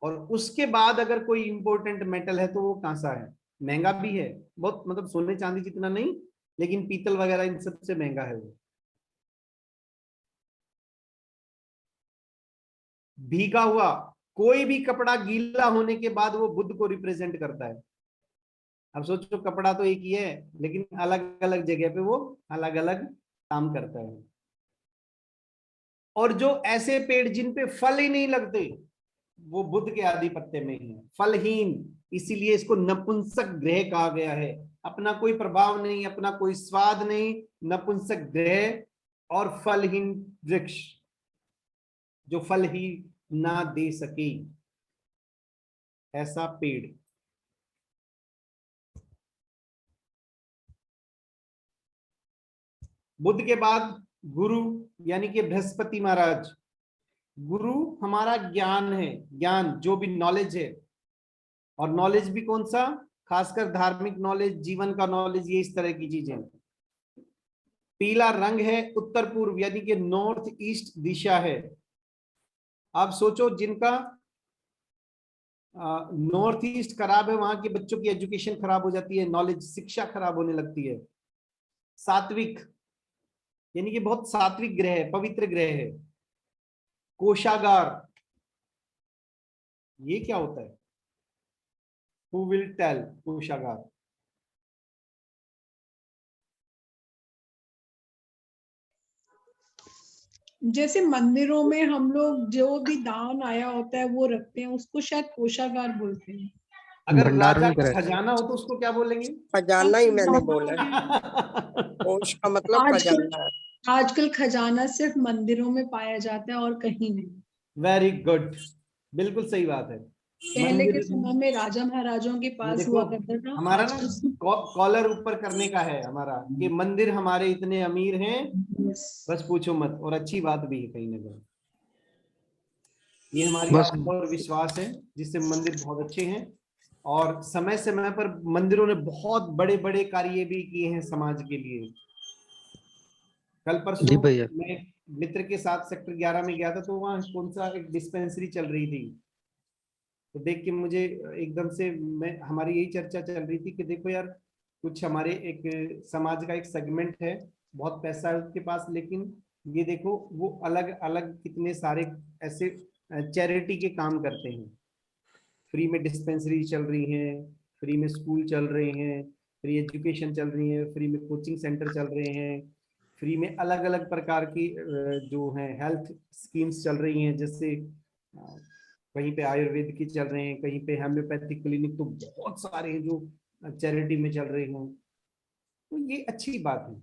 और उसके बाद अगर कोई इंपॉर्टेंट मेटल है तो वो कांसा है। महंगा भी है बहुत, मतलब सोने चांदी जितना नहीं, लेकिन पीतल वगैरह इन सबसे महंगा है वो। भीगा हुआ, कोई भी कपड़ा गीला होने के बाद वो बुध को रिप्रेजेंट करता है। अब सोचो कपड़ा तो एक ही है, लेकिन अलग अलग जगह पे वो अलग अलग काम करता है। और जो ऐसे पेड़ जिन पे फल ही नहीं लगते, वो बुध के आधिपत्य में है, फलहीन, इसीलिए इसको नपुंसक ग्रह कहा गया है। अपना कोई प्रभाव नहीं, अपना कोई स्वाद नहीं, नपुंसक ग्रह और फलहीन वृक्ष, जो फल ही ना दे सके, ऐसा पेड़। बुध के बाद गुरु यानी कि बृहस्पति महाराज। गुरु हमारा ज्ञान है, ज्ञान जो भी नॉलेज है, और नॉलेज भी कौन सा, खासकर धार्मिक नॉलेज, जीवन का नॉलेज, ये इस तरह की चीजें। पीला रंग है उत्तर पूर्व यानी कि नॉर्थ ईस्ट दिशा है। आप सोचो जिनका नॉर्थ ईस्ट खराब है, वहां के बच्चों की एजुकेशन खराब हो जाती है, नॉलेज, शिक्षा खराब होने लगती है। सात्विक यानी कि बहुत सात्विक ग्रह है, पवित्र ग्रह है। कोषागार, ये क्या होता है? Who will tell? कोषागार जैसे मंदिरों में हम लोग जो भी दान आया होता है वो रखते हैं, उसको शायद कोषागार बोलते हैं। अगर भंडारण राजा का गृह। खजाना हो तो उसको क्या बोलेंगे? खजाना ही मैंने बोला है। कोष का मतलब आजकल खजाना है। आजकल खजाना सिर्फ मंदिरों में पाया जाता है और कहीं नहीं। वेरी गुड, बिल्कुल सही बात है। पहले के मंदिर, समय में राजा महाराजों के ये पास देखो हुआ करता था। हमारा ना आजकल कॉलर ऊपर करने का है हमारा, कि मंदिर हमारे इतने अमीर हैं बस पूछो मत, और अच्छी बात भी है कहीं ना कहीं। ये हमारी बस आस्था और विश्वास है जिससे मंदिर बहुत अच्छे हैं, और समय समय पर मंदिरों ने बहुत बड़े बड़े कार्य भी किए हैं समाज के लिए। कल जी परसों भैया। मैं मित्र के साथ सेक्टर 11 में गया था, तो वहाँ कौन सा एक डिस्पेंसरी चल रही थी, तो देख के मुझे एकदम से, मैं हमारी यही चर्चा चल रही थी कि देखो यार, कुछ हमारे एक समाज का एक सेगमेंट है, बहुत पैसा है उसके पास, लेकिन ये देखो वो अलग अलग कितने सारे ऐसे चैरिटी के काम करते हैं। फ्री में डिस्पेंसरी चल रही हैं, फ्री में स्कूल चल रहे हैं, फ्री एजुकेशन चल रही है, फ्री में कोचिंग सेंटर चल रहे हैं, फ्री में अलग अलग प्रकार की जो है हेल्थ स्कीम्स चल रही हैं, जैसे कहीं पे आयुर्वेद की चल रहे हैं, कहीं पे होम्योपैथिक क्लिनिक, तो बहुत सारे हैं जो चैरिटी में चल रहे हैं। तो ये अच्छी बात है।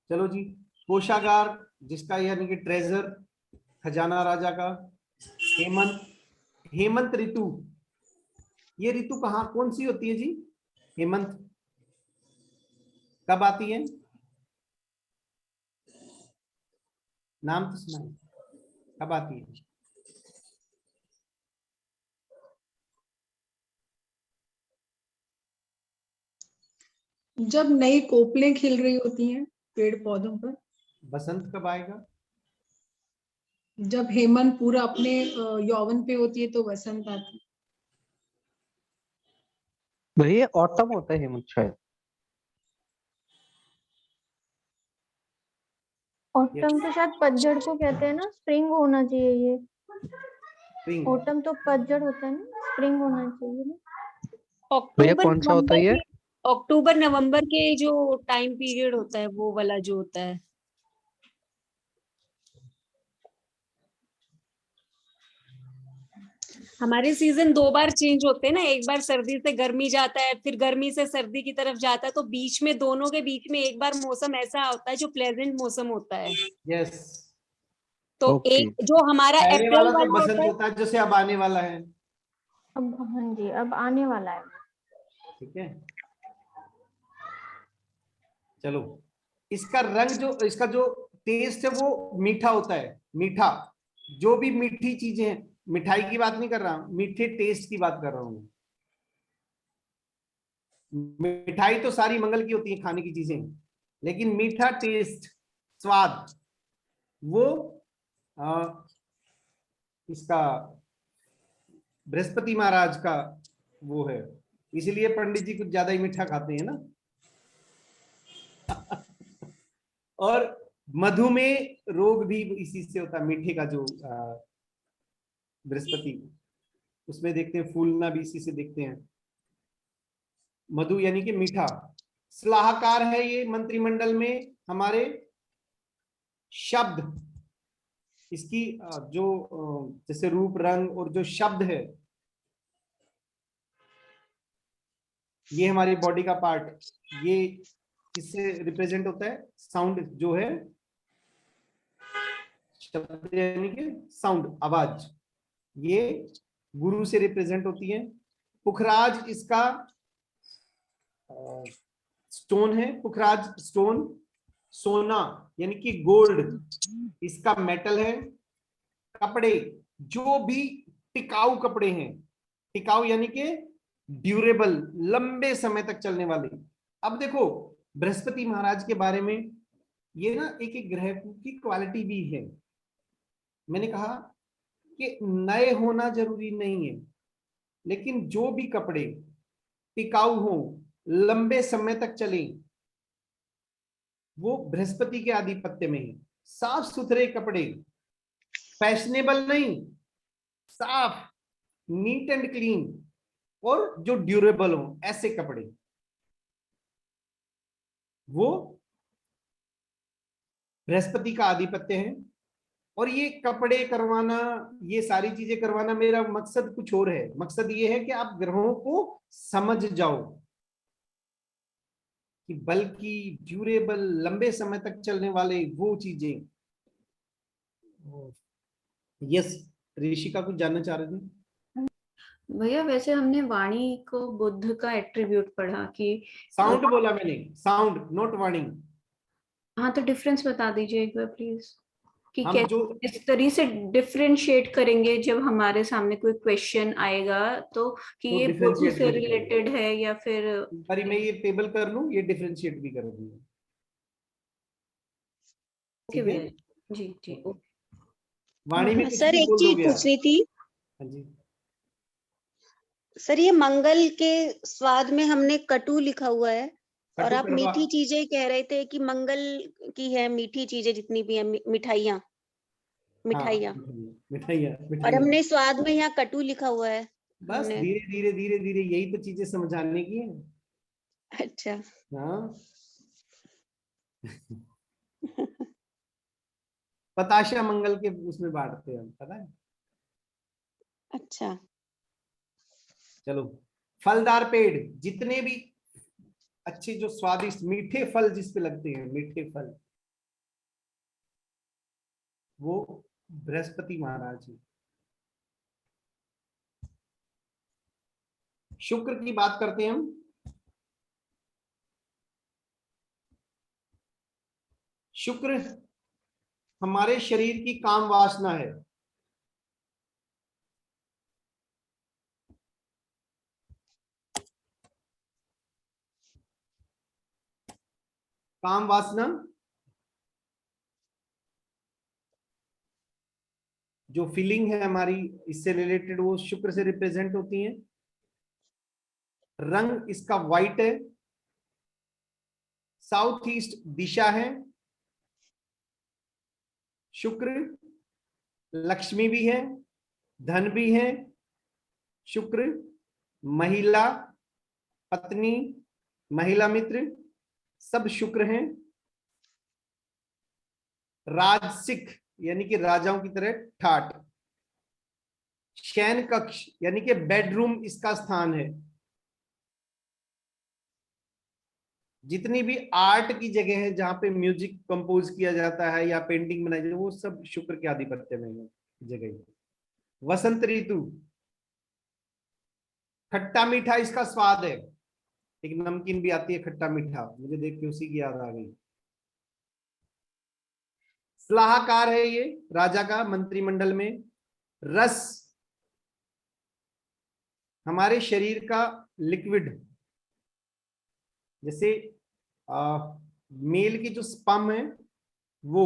चलो जी, कोषागार जिसका यानी कि ट्रेजर, खजाना राजा का। हेमंत, हेमंत ऋतु, ये ऋतु कहाँ कौन सी होती है जी? हेमंत कब आती है? नाम तो सुना है, कब आती है? जब नई कोपलें खिल रही होती हैं पेड़ पौधों पर। बसंत कब आएगा? जब हेमंत पूरा अपने यौवन पे होती है तो बसंत आती है। भैया ऑटम होता है हेमंत शायद। ऑटम तो शायद पतझड़ को कहते हैं ना, स्प्रिंग होना चाहिए ये। स्प्रिंग। ऑटम तो पतझड़ होता है ना, स्प्रिंग होना चाहिए ना। भैया अक्टूबर कौन सा होता है ये? अक्टूबर नवंबर के जो टाइम पीरियड होता है वो वाला जो होता है। हमारे सीजन 2 बार चेंज होते हैं ना, एक बार सर्दी से गर्मी जाता है, फिर गर्मी से सर्दी की तरफ जाता है, तो बीच में दोनों के बीच में एक बार मौसम ऐसा होता है जो प्लेजेंट मौसम होता है। यस, तो ओके। एक जो हमारा पहले अप्रैल वाला तो वाला बसंत होता है, होता है जैसे अब आने वाला है। अब हाँ जी, अब आने वाला है। ठीक है, चलो। इसका रंग जो, इसका जो टेस्ट है वो मीठा होता है, मीठा। जो भी मीठी चीजें हैं, मिठाई की बात नहीं कर रहा, मीठे टेस्ट की बात कर रहा हूं। मिठाई तो सारी मंगल की होती है, खाने की चीजें, लेकिन मीठा टेस्ट, स्वाद, वो इसका बृहस्पति महाराज का वो है, इसीलिए पंडित जी कुछ ज्यादा ही मीठा खाते हैं ना। और मधुमेह रोग भी इसी से होता है, मीठे का जो बृहस्पति, उसमें देखते हैं फूलना भी इसी से देखते हैं। मधु यानी कि मीठा। सलाहकार है ये मंत्रिमंडल में हमारे। शब्द, इसकी जो जैसे रूप रंग और जो शब्द है, ये हमारी बॉडी का पार्ट, ये किससे रिप्रेजेंट होता है? साउंड जो है, शब्द यानी कि साउंड, आवाज, ये गुरु से रिप्रेजेंट होती है। पुखराज इसका स्टोन है, पुखराज स्टोन सोना यानी कि गोल्ड इसका मेटल है। कपड़े जो भी टिकाऊ कपड़े हैं, टिकाऊ यानी कि ड्यूरेबल, लंबे समय तक चलने वाले। अब देखो बृहस्पति महाराज के बारे में, ये ना एक एक ग्रह की क्वालिटी भी है। मैंने कहा कि नए होना जरूरी नहीं है, लेकिन जो भी कपड़े टिकाऊ हो, लंबे समय तक चले, वो बृहस्पति के आधिपत्य में है। साफ सुथरे कपड़े, फैशनेबल नहीं, साफ, नीट एंड क्लीन, और जो ड्यूरेबल हो, ऐसे कपड़े, वो बृहस्पति का आधिपत्य है। और ये कपड़े करवाना, ये सारी चीजें करवाना, मेरा मकसद कुछ और है। मकसद ये है कि आप ग्रहों को समझ जाओ, कि बल्कि ड्यूरेबल, लंबे समय तक चलने वाले वो चीजें। यस, ऋषिका कुछ जानना चाह रहे थे? भैया वैसे हमने वाणी को बुध का एट्रीब्यूट पढ़ा कि साउंड बोला मैंने, साउंड, नॉट वाणी। हाँ, तो डिफरेंस बता दीजिए एक बार प्लीज, कि हम कैसे जो इस तरीके से डिफरेंशिएट करेंगे जब हमारे सामने कोई क्वेश्चन आएगा, तो कि तो ये बुध differentiate से कैसे करेंगे? रिलेटेड है या फिर बारी मैं ये टेबल कर लूं, ये डिफरेंशिएट भी कर दूंगा। ओके ठीक है? भैया, जी जी ओके। वाणी में कुछ सर भी एक बोल चीज दोगे आप? पूछनी थी हाँ जी। सर, ये मंगल के स्वाद में हमने कटु लिखा हुआ है, और कटु आप कड़वा। मीठी चीजें कह रहे थे कि मंगल की है मीठी चीजें जितनी भी है, मिठाइयाँ मिठाइयाँ, मिठाइयाँ, और मिठाइयाँ। हमने स्वाद में यहाँ कटु लिखा हुआ है। बस हमने धीरे धीरे धीरे धीरे, यही तो चीजें समझाने की है। अच्छा हाँ। पताशा मंगल के उसमें बांटते हैं हम, पता है? अच्छा चलो, फलदार पेड़, जितने भी अच्छे जो स्वादिष्ट मीठे फल जिस पे लगते हैं, मीठे फल, वो बृहस्पति महाराज है। शुक्र की बात करते हैं हम। शुक्र हमारे शरीर की काम वासना है। काम वासना जो फीलिंग है हमारी, इससे रिलेटेड वो शुक्र से रिप्रेजेंट होती है। रंग इसका व्हाइट है। साउथ ईस्ट दिशा है। शुक्र लक्ष्मी भी है, धन भी है। शुक्र महिला, पत्नी, महिला मित्र, सब शुक्र हैं। राजसिक यानी कि राजाओं की तरह ठाठ। शयन कक्ष यानी कि बेडरूम इसका स्थान है। जितनी भी आर्ट की जगह है जहां पे म्यूजिक कंपोज किया जाता है या पेंटिंग बनाई जाती है, वो सब शुक्र के आधिपत्य में है जगह। वसंत ऋतु, खट्टा मीठा इसका स्वाद है। एक नमकीन भी आती है खट्टा मीठा, मुझे देख के उसी की याद आ गई। सलाहकार है ये राजा का मंत्रिमंडल में। रस हमारे शरीर का लिक्विड, जैसे मेल की जो स्पर्म है वो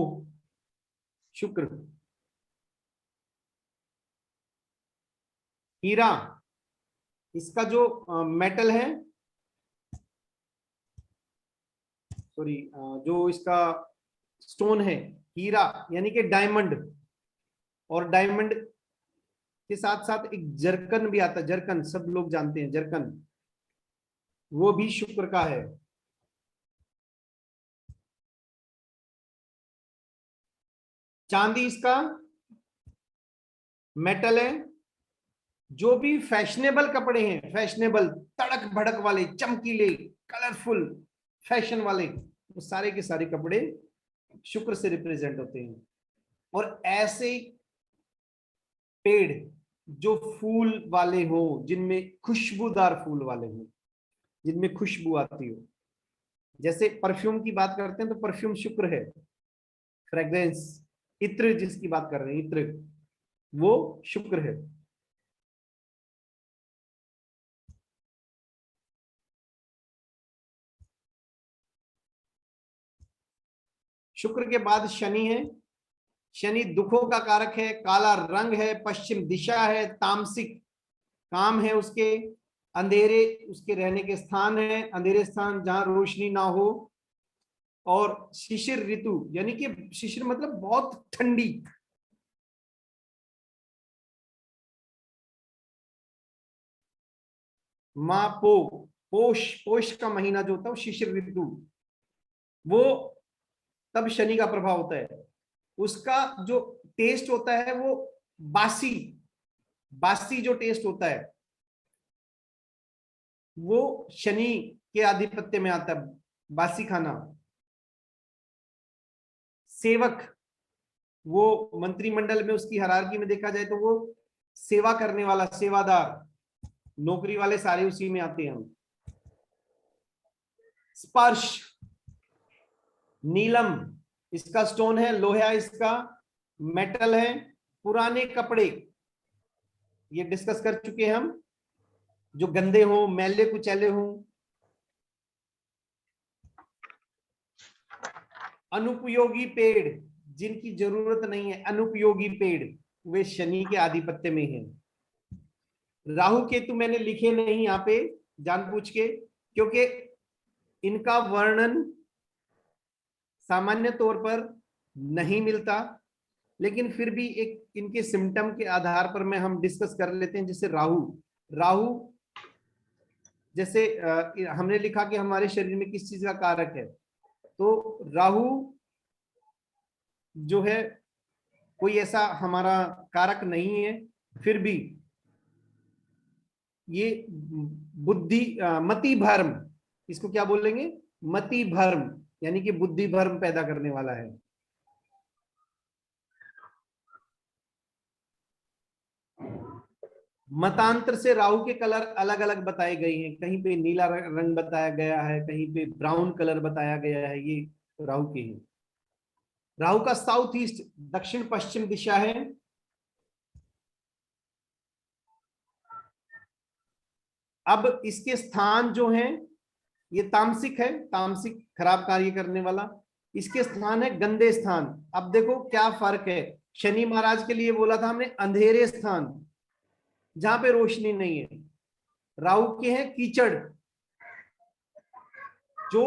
शुक्र। हीरा इसका जो मेटल है, सॉरी जो इसका स्टोन है, हीरा यानी कि डायमंड। और डायमंड के साथ साथ एक जरकन भी आता है, जरकन सब लोग जानते हैं, जरकन वो भी शुक्र का है। चांदी इसका मेटल है। जो भी फैशनेबल कपड़े हैं, फैशनेबल, तड़क भड़क वाले, चमकीले, कलरफुल, फैशन वाले, वो सारे के सारे कपड़े शुक्र से रिप्रेजेंट होते हैं। और ऐसे पेड़ जो फूल वाले हो, जिनमें खुशबूदार फूल वाले हो, जिनमें खुशबू आती हो, जैसे परफ्यूम की बात करते हैं तो परफ्यूम शुक्र है, फ्रेग्रेंस, इत्र जिसकी बात कर रहे हैं, इत्र वो शुक्र है। शुक्र के बाद शनि है। शनि दुखों का कारक है, काला रंग है, पश्चिम दिशा है, तामसिक काम है उसके, अंधेरे उसके रहने के स्थान है, अंधेरे स्थान जहां रोशनी ना हो, और शिशिर ऋतु यानी कि शिशिर मतलब बहुत ठंडी, माँ पोष का महीना जो होता है वो शिशिर ऋतु, वो तब शनि का प्रभाव होता है। उसका जो टेस्ट होता है वो बासी, बासी जो टेस्ट होता है वो शनि के आधिपत्य में आता है, बासी खाना। सेवक, वो मंत्रिमंडल में उसकी हायरार्की में देखा जाए तो वो सेवा करने वाला, सेवादार, नौकरी वाले सारे उसी में आते हैं। स्पर्श, नीलम इसका स्टोन है, लोहा इसका मेटल है। पुराने कपड़े, ये डिस्कस कर चुके हैं हम, जो गंदे हो, मैले कुचैले हो। अनुपयोगी पेड़, जिनकी जरूरत नहीं है, अनुपयोगी पेड़, वे शनि के आधिपत्य में हैं। राहु केतु मैंने लिखे नहीं यहाँ पे जानबूझ के, क्योंकि इनका वर्णन सामान्य तौर पर नहीं मिलता, लेकिन फिर भी एक इनके सिम्टम के आधार पर में हम डिस्कस कर लेते हैं। जैसे राहु जैसे हमने लिखा कि हमारे शरीर में किस चीज का कारक है, तो राहु जो है कोई ऐसा हमारा कारक नहीं है, फिर भी ये बुद्धि मति भ्रम, इसको क्या बोलेंगे, मति भ्रम, यानी कि बुद्धि भ्रम पैदा करने वाला है। मतांतर से राहु के कलर अलग अलग बताए गए हैं, कहीं पे नीला रंग बताया गया है, कहीं पे ब्राउन कलर बताया गया है, ये राहु के हैं। राहु का साउथ ईस्ट, दक्षिण पश्चिम दिशा है। अब इसके स्थान जो हैं ये तामसिक है, तामसिक खराब कार्य करने वाला। इसके स्थान है गंदे स्थान। अब देखो क्या फर्क है, शनि महाराज के लिए बोला था हमने अंधेरे स्थान जहां पे रोशनी नहीं है, राहु के हैं कीचड़, जो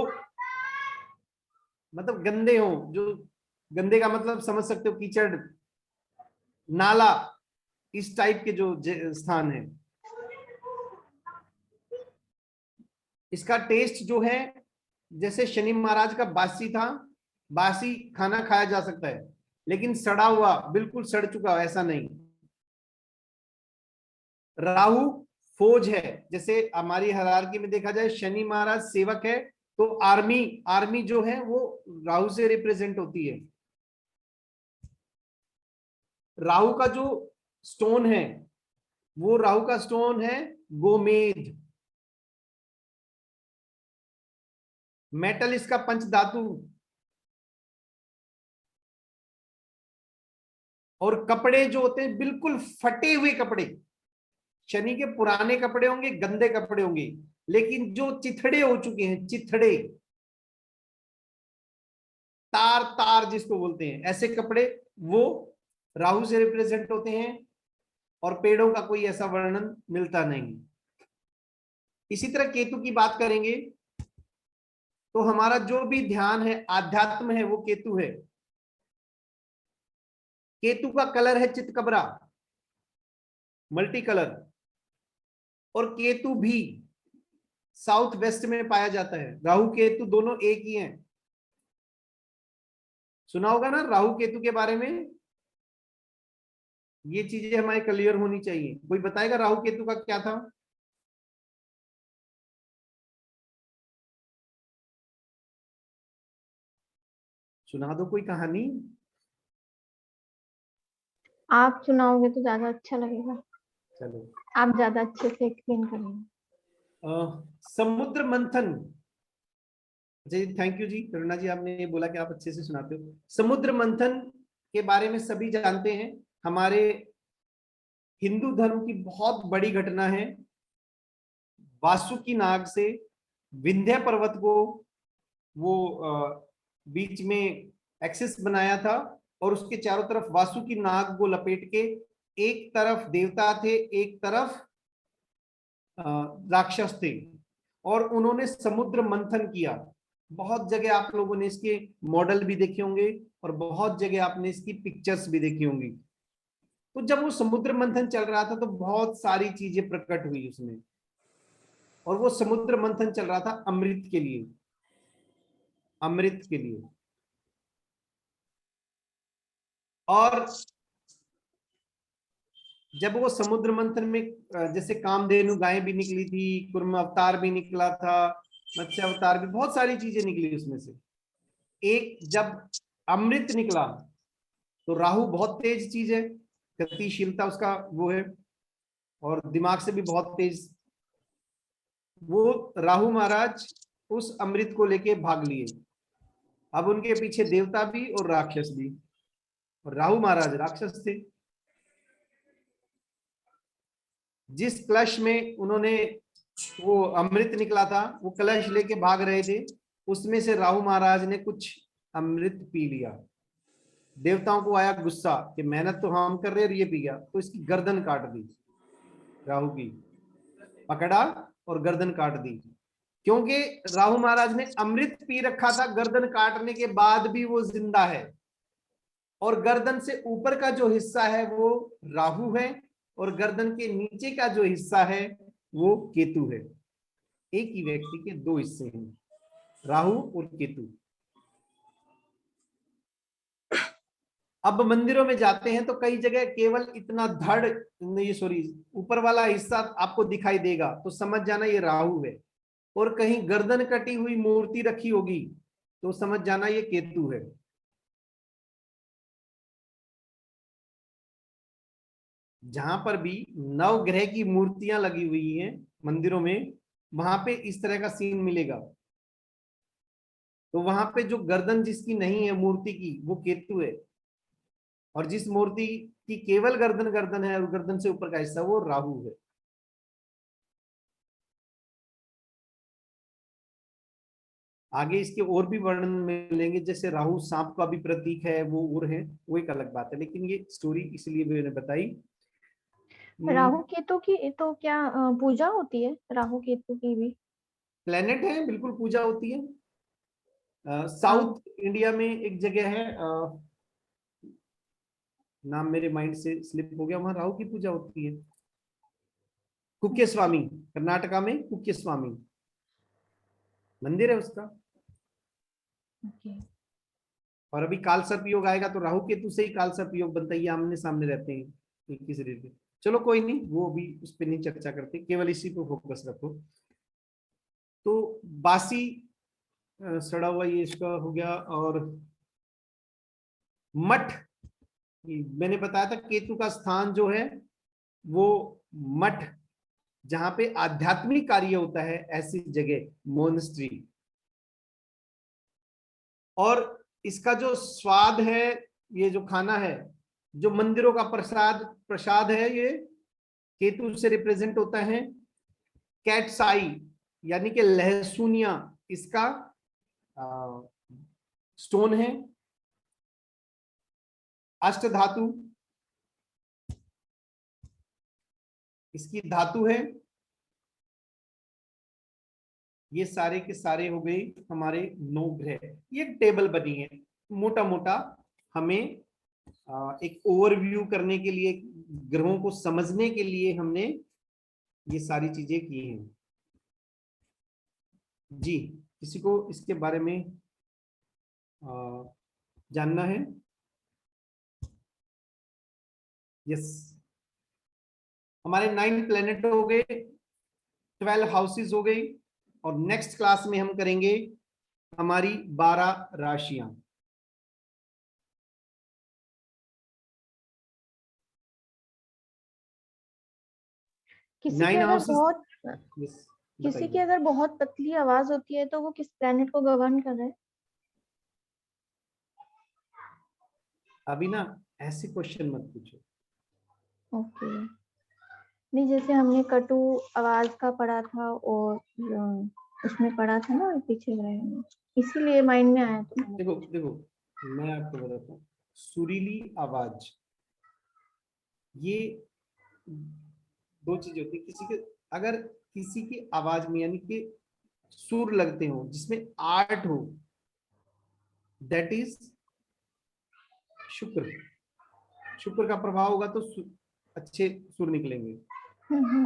मतलब गंदे हो, जो गंदे का मतलब समझ सकते हो, कीचड़, नाला, इस टाइप के जो स्थान है। इसका टेस्ट जो है, जैसे शनि महाराज का बासी था, बासी खाना खाया जा सकता है, लेकिन सड़ा हुआ, बिल्कुल सड़ चुका ऐसा नहीं। राहु फौज है, जैसे हमारी हायरार्की में देखा जाए शनि महाराज सेवक है, तो आर्मी जो है वो राहु से रिप्रेजेंट होती है। राहु का जो स्टोन है वो राहु का स्टोन है गोमेद। मेटल इसका पंचधातु, और कपड़े जो होते हैं बिल्कुल फटे हुए कपड़े, शनि के पुराने कपड़े होंगे, गंदे कपड़े होंगे, लेकिन जो चिथड़े हो चुके हैं, चिथड़े, तार तार जिसको बोलते हैं, ऐसे कपड़े, वो राहु से रिप्रेजेंट होते हैं। और पेड़ों का कोई ऐसा वर्णन मिलता नहीं। इसी तरह केतु की बात करेंगे तो हमारा जो भी ध्यान है, आध्यात्म है, वो केतु है। केतु का कलर है चितकबरा, मल्टी कलर, और केतु भी साउथ वेस्ट में पाया जाता है। राहु केतु दोनों एक ही हैं, सुना होगा ना राहु केतु के बारे में। ये चीजें हमारे क्लियर होनी चाहिए। कोई बताएगा राहु केतु का क्या था? सुना दो कोई कहानी। आप सुनाओगे तो ज्यादा अच्छा लगेगा, चलो, आप ज्यादा अच्छे से एक्सप्लेन करेंगे। समुद्र मंथन जी थैंक यू जी, करुणा जी, आपने ये बोला कि आप अच्छे से सुनाते हो। समुद्र मंथन के बारे में सभी जानते हैं, हमारे हिंदू धर्म की बहुत बड़ी घटना है। वासुकी नाग से विंध्य पर्वत को वो बीच में एक्सिस बनाया था और उसके चारों तरफ वासुकी नाग को लपेट के, एक तरफ देवता थे, एक तरफ राक्षस थे, और उन्होंने समुद्र मंथन किया। बहुत जगह आप लोगों ने इसके मॉडल भी देखे होंगे और बहुत जगह आपने इसकी पिक्चर्स भी देखी होंगी। तो जब वो समुद्र मंथन चल रहा था तो बहुत सारी चीजें प्रकट हुई उसमें, और वो समुद्र मंथन चल रहा था अमृत के लिए, अमृत के लिए। और जब वो समुद्र मंथन में जैसे कामधेनु गाय भी निकली थी, कुर्म अवतार भी निकला था, मत्स्य अवतार भी, बहुत सारी चीजें निकली उसमें से। एक जब अमृत निकला तो राहु बहुत तेज चीज है, गतिशीलता उसका वो है, और दिमाग से भी बहुत तेज। वो राहु महाराज उस अमृत को लेके भाग लिए। अब उनके पीछे देवता भी और राक्षस भी, और राहु महाराज राक्षस थे। जिस कलश में उन्होंने वो अमृत निकला था, वो कलश लेके भाग रहे थे, उसमें से राहु महाराज ने कुछ अमृत पी लिया। देवताओं को आया गुस्सा कि मेहनत तो हम कर रहे और ये पी गया, तो इसकी गर्दन काट दी, राहु की पकड़ा और गर्दन काट दी। क्योंकि राहु महाराज ने अमृत पी रखा था, गर्दन काटने के बाद भी वो जिंदा है, और गर्दन से ऊपर का जो हिस्सा है वो राहु है, और गर्दन के नीचे का जो हिस्सा है वो केतु है। एक ही व्यक्ति के दो हिस्से हैं, राहु और केतु। अब मंदिरों में जाते हैं तो कई जगह केवल इतना धड़, ये सॉरी, ऊपर वाला हिस्सा आपको दिखाई देगा तो समझ जाना ये राहु है, और कहीं गर्दन कटी हुई मूर्ति रखी होगी तो समझ जाना ये केतु है। जहां पर भी नवग्रह की मूर्तियां लगी हुई हैं मंदिरों में, वहां पे इस तरह का सीन मिलेगा। तो वहां पे जो गर्दन जिसकी नहीं है मूर्ति की, वो केतु है, और जिस मूर्ति की केवल गर्दन गर्दन है और गर्दन से ऊपर का हिस्सा, वो राहु है। आगे इसके और भी वर्णन मिलेंगे, जैसे राहु सांप का भी प्रतीक है, वो और है, वो एक अलग बात है, लेकिन ये स्टोरी इसलिए मैंने बताई। राहु केतु की तो क्या पूजा होती है? राहु केतु की भी प्लेनेट है, बिल्कुल पूजा होती है। साउथ इंडिया में एक जगह है, नाम मेरे माइंड से स्लिप हो गया, वहां राहु की पूजा होती है। कुक्के स्वामी, कर्नाटका में कुक्के स्वामी मंदिर है उसका। और अभी काल सर्प योग आएगा तो राहु केतु से ही काल सर्प योग बनता है, ये आमने सामने रहते हैं एक ही शरीर पे। चलो कोई नहीं, वो भी उस पर नहीं चर्चा करते, केवल इसी पे फोकस रखो। तो बासी सड़ा हुआ ये इसका हो गया। और मठ, मैंने बताया था केतु का स्थान जो है वो मठ, जहां पे आध्यात्मिक कार्य होता है, ऐसी जगह मोनेस्ट्री। और इसका जो स्वाद है, ये जो खाना है, जो मंदिरों का प्रसाद है, ये केतु से रिप्रेजेंट होता है। कैटसाई यानी कि लहसुनिया इसका स्टोन है। अष्ट धातु इसकी धातु है। ये सारे के सारे हो गए हमारे 9 ग्रह। ये टेबल बनी है, मोटा मोटा हमें एक ओवरव्यू करने के लिए, ग्रहों को समझने के लिए हमने ये सारी चीजें की हैं। जी, किसी को इसके बारे में जानना है? यस, हमारे 9 प्लेनेट हो गए, 12 हाउसेस हो गई, और नेक्स्ट क्लास में हम करेंगे हमारी 12 राशियां। किसी 9 के अगर हाउसेस। बहुत yes. किसी की बताइए। अगर बहुत पतली आवाज होती है तो वो किस प्लेनेट को गवर्न कर रहा है? अभी ना ऐसे क्वेश्चन मत पूछो। ओके, नहीं जैसे हमने कटु आवाज का पढ़ा था और उसमें पढ़ा था ना पीछे गए में, इसीलिए माइंड में आया तो मैंने देखो देखो, मैं आपको बताता हूँ, सुरीली आवाज, ये दो चीजें होती है। किसी के, अगर किसी की आवाज में यानी कि सुर लगते हो, जिसमें आर्ट हो, दैट इज शुक्र। शुक्र का प्रभाव होगा तो अच्छे सुर निकलेंगे,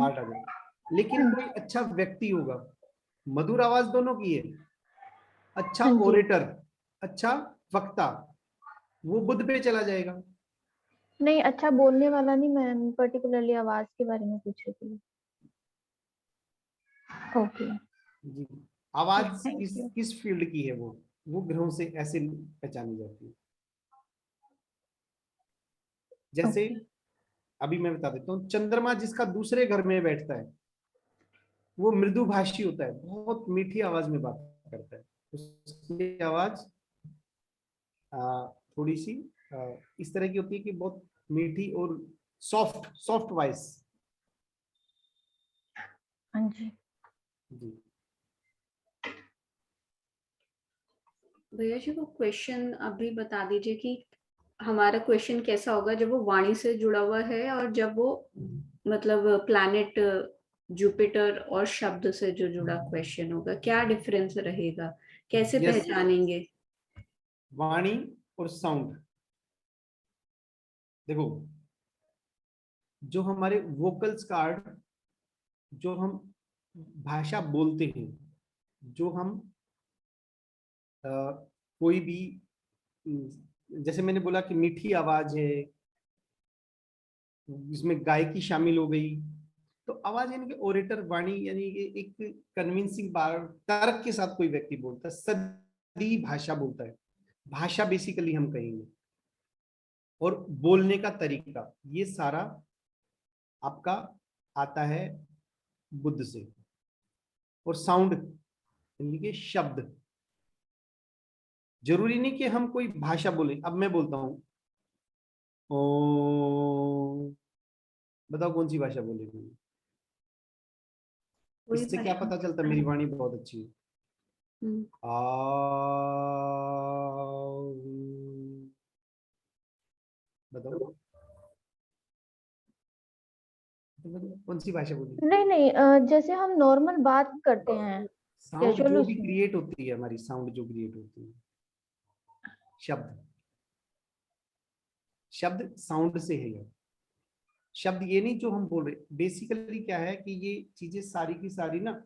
आर्ट आ जाए। लेकिन कोई अच्छा व्यक्ति होगा, मधुर आवाज दोनों की है, अच्छा हाँ जी। ओरेटर, अच्छा वक्ता, वो बुद्ध पे चला जाएगा। नहीं, अच्छा बोलने वाला नहीं, मैं पर्टिकुलरली आवाज के बारे में पूछ रही थी। ओके जी, आवाज थैंक किस यू। किस फील्ड की है, वो ग्रहों से ऐसे पहचानी जाती है। जैसे ओके अभी मैं बता देता हूँ, चंद्रमा जिसका दूसरे घर में बैठता है, वो मृदुभाषी होता है, बहुत मीठी आवाज में बात करता है। उसकी आवाज थोड़ी सी इस तरह की होती है कि बहुत मीठी और सॉफ्ट सॉफ्ट वॉइस। हाँ जी। जी, भैया जी वो क्वेश्चन अभी बता दीजिए कि हमारा क्वेश्चन कैसा होगा जब वो वाणी से जुड़ा हुआ है और जब वो मतलब प्लैनेट जुपिटर और शब्द से जो जुड़ा क्वेश्चन होगा, क्या डिफरेंस रहेगा, कैसे यस, पहचानेंगे? वाणी और साउंड। देखो, जो हमारे वोकल्स का अर्थ, जो हम भाषा बोलते हैं, जो हम कोई भी, जैसे मैंने बोला कि मीठी आवाज है, जिसमें गायकी शामिल हो गई, तो आवाज यानी कि ओरेटर, वाणी यानी कि एक कन्विंसिंग बात, तर्क के साथ कोई व्यक्ति बोलता है, सदी भाषा बोलता है। भाषा बेसिकली हम कहेंगे, और बोलने का तरीका, ये सारा आपका आता है बुद्ध से। और साउंड यानी कि शब्द, जरूरी नहीं कि हम कोई भाषा बोले। अब मैं बोलता हूँ ओ, बताओ कौन सी भाषा बोलेगी? कोई इससे क्या भाषा। पता चलता मेरी वाणी बहुत अच्छी है? हम्म, आ, बताओ कौन सी भाषा बोली? नहीं नहीं, जैसे हम नॉर्मल बात करते हैं साउंड कैजुअल जो भी उसमें। क्रिएट होती है, हमारी साउंड जो क्रिएट होती है, शब्द, शब्द साउंड से है। ये शब्द ये नहीं जो हम बोल रहे, बेसिकली क्या है कि ये चीजें सारी की सारी ना,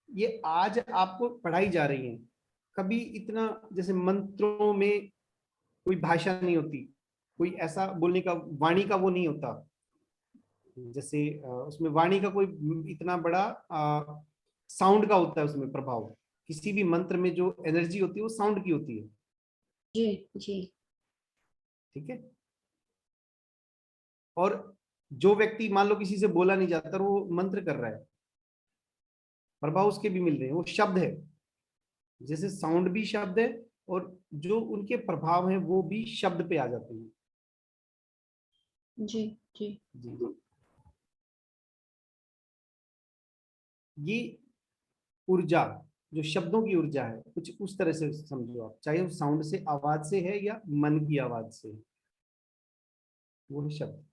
ये आज आपको पढ़ाई जा रही हैं। कभी इतना, जैसे मंत्रों में कोई भाषा नहीं होती, कोई ऐसा बोलने का, वाणी का वो नहीं होता। जैसे उसमें वाणी का कोई इतना बड़ा साउंड का होता है उसमें प्रभाव। किसी भी मंत्र में जो एनर्जी होती है वो साउंड की होती है। जी जी। ठीक है। और जो व्यक्ति मान लो किसी से बोला नहीं जाता और वो मंत्र कर रहा है, प्रभाव उसके भी मिल रहे हैं, वो शब्द है। जैसे साउंड भी शब्द है, और जो उनके प्रभाव हैं वो भी शब्द पे आ जाते हैं। जी जी। जी, ये ऊर्जा, जो शब्दों की ऊर्जा है, कुछ उस तरह से समझो आप, चाहे वो साउंड से, आवाज से है, या मन की आवाज से, वो है शब्द।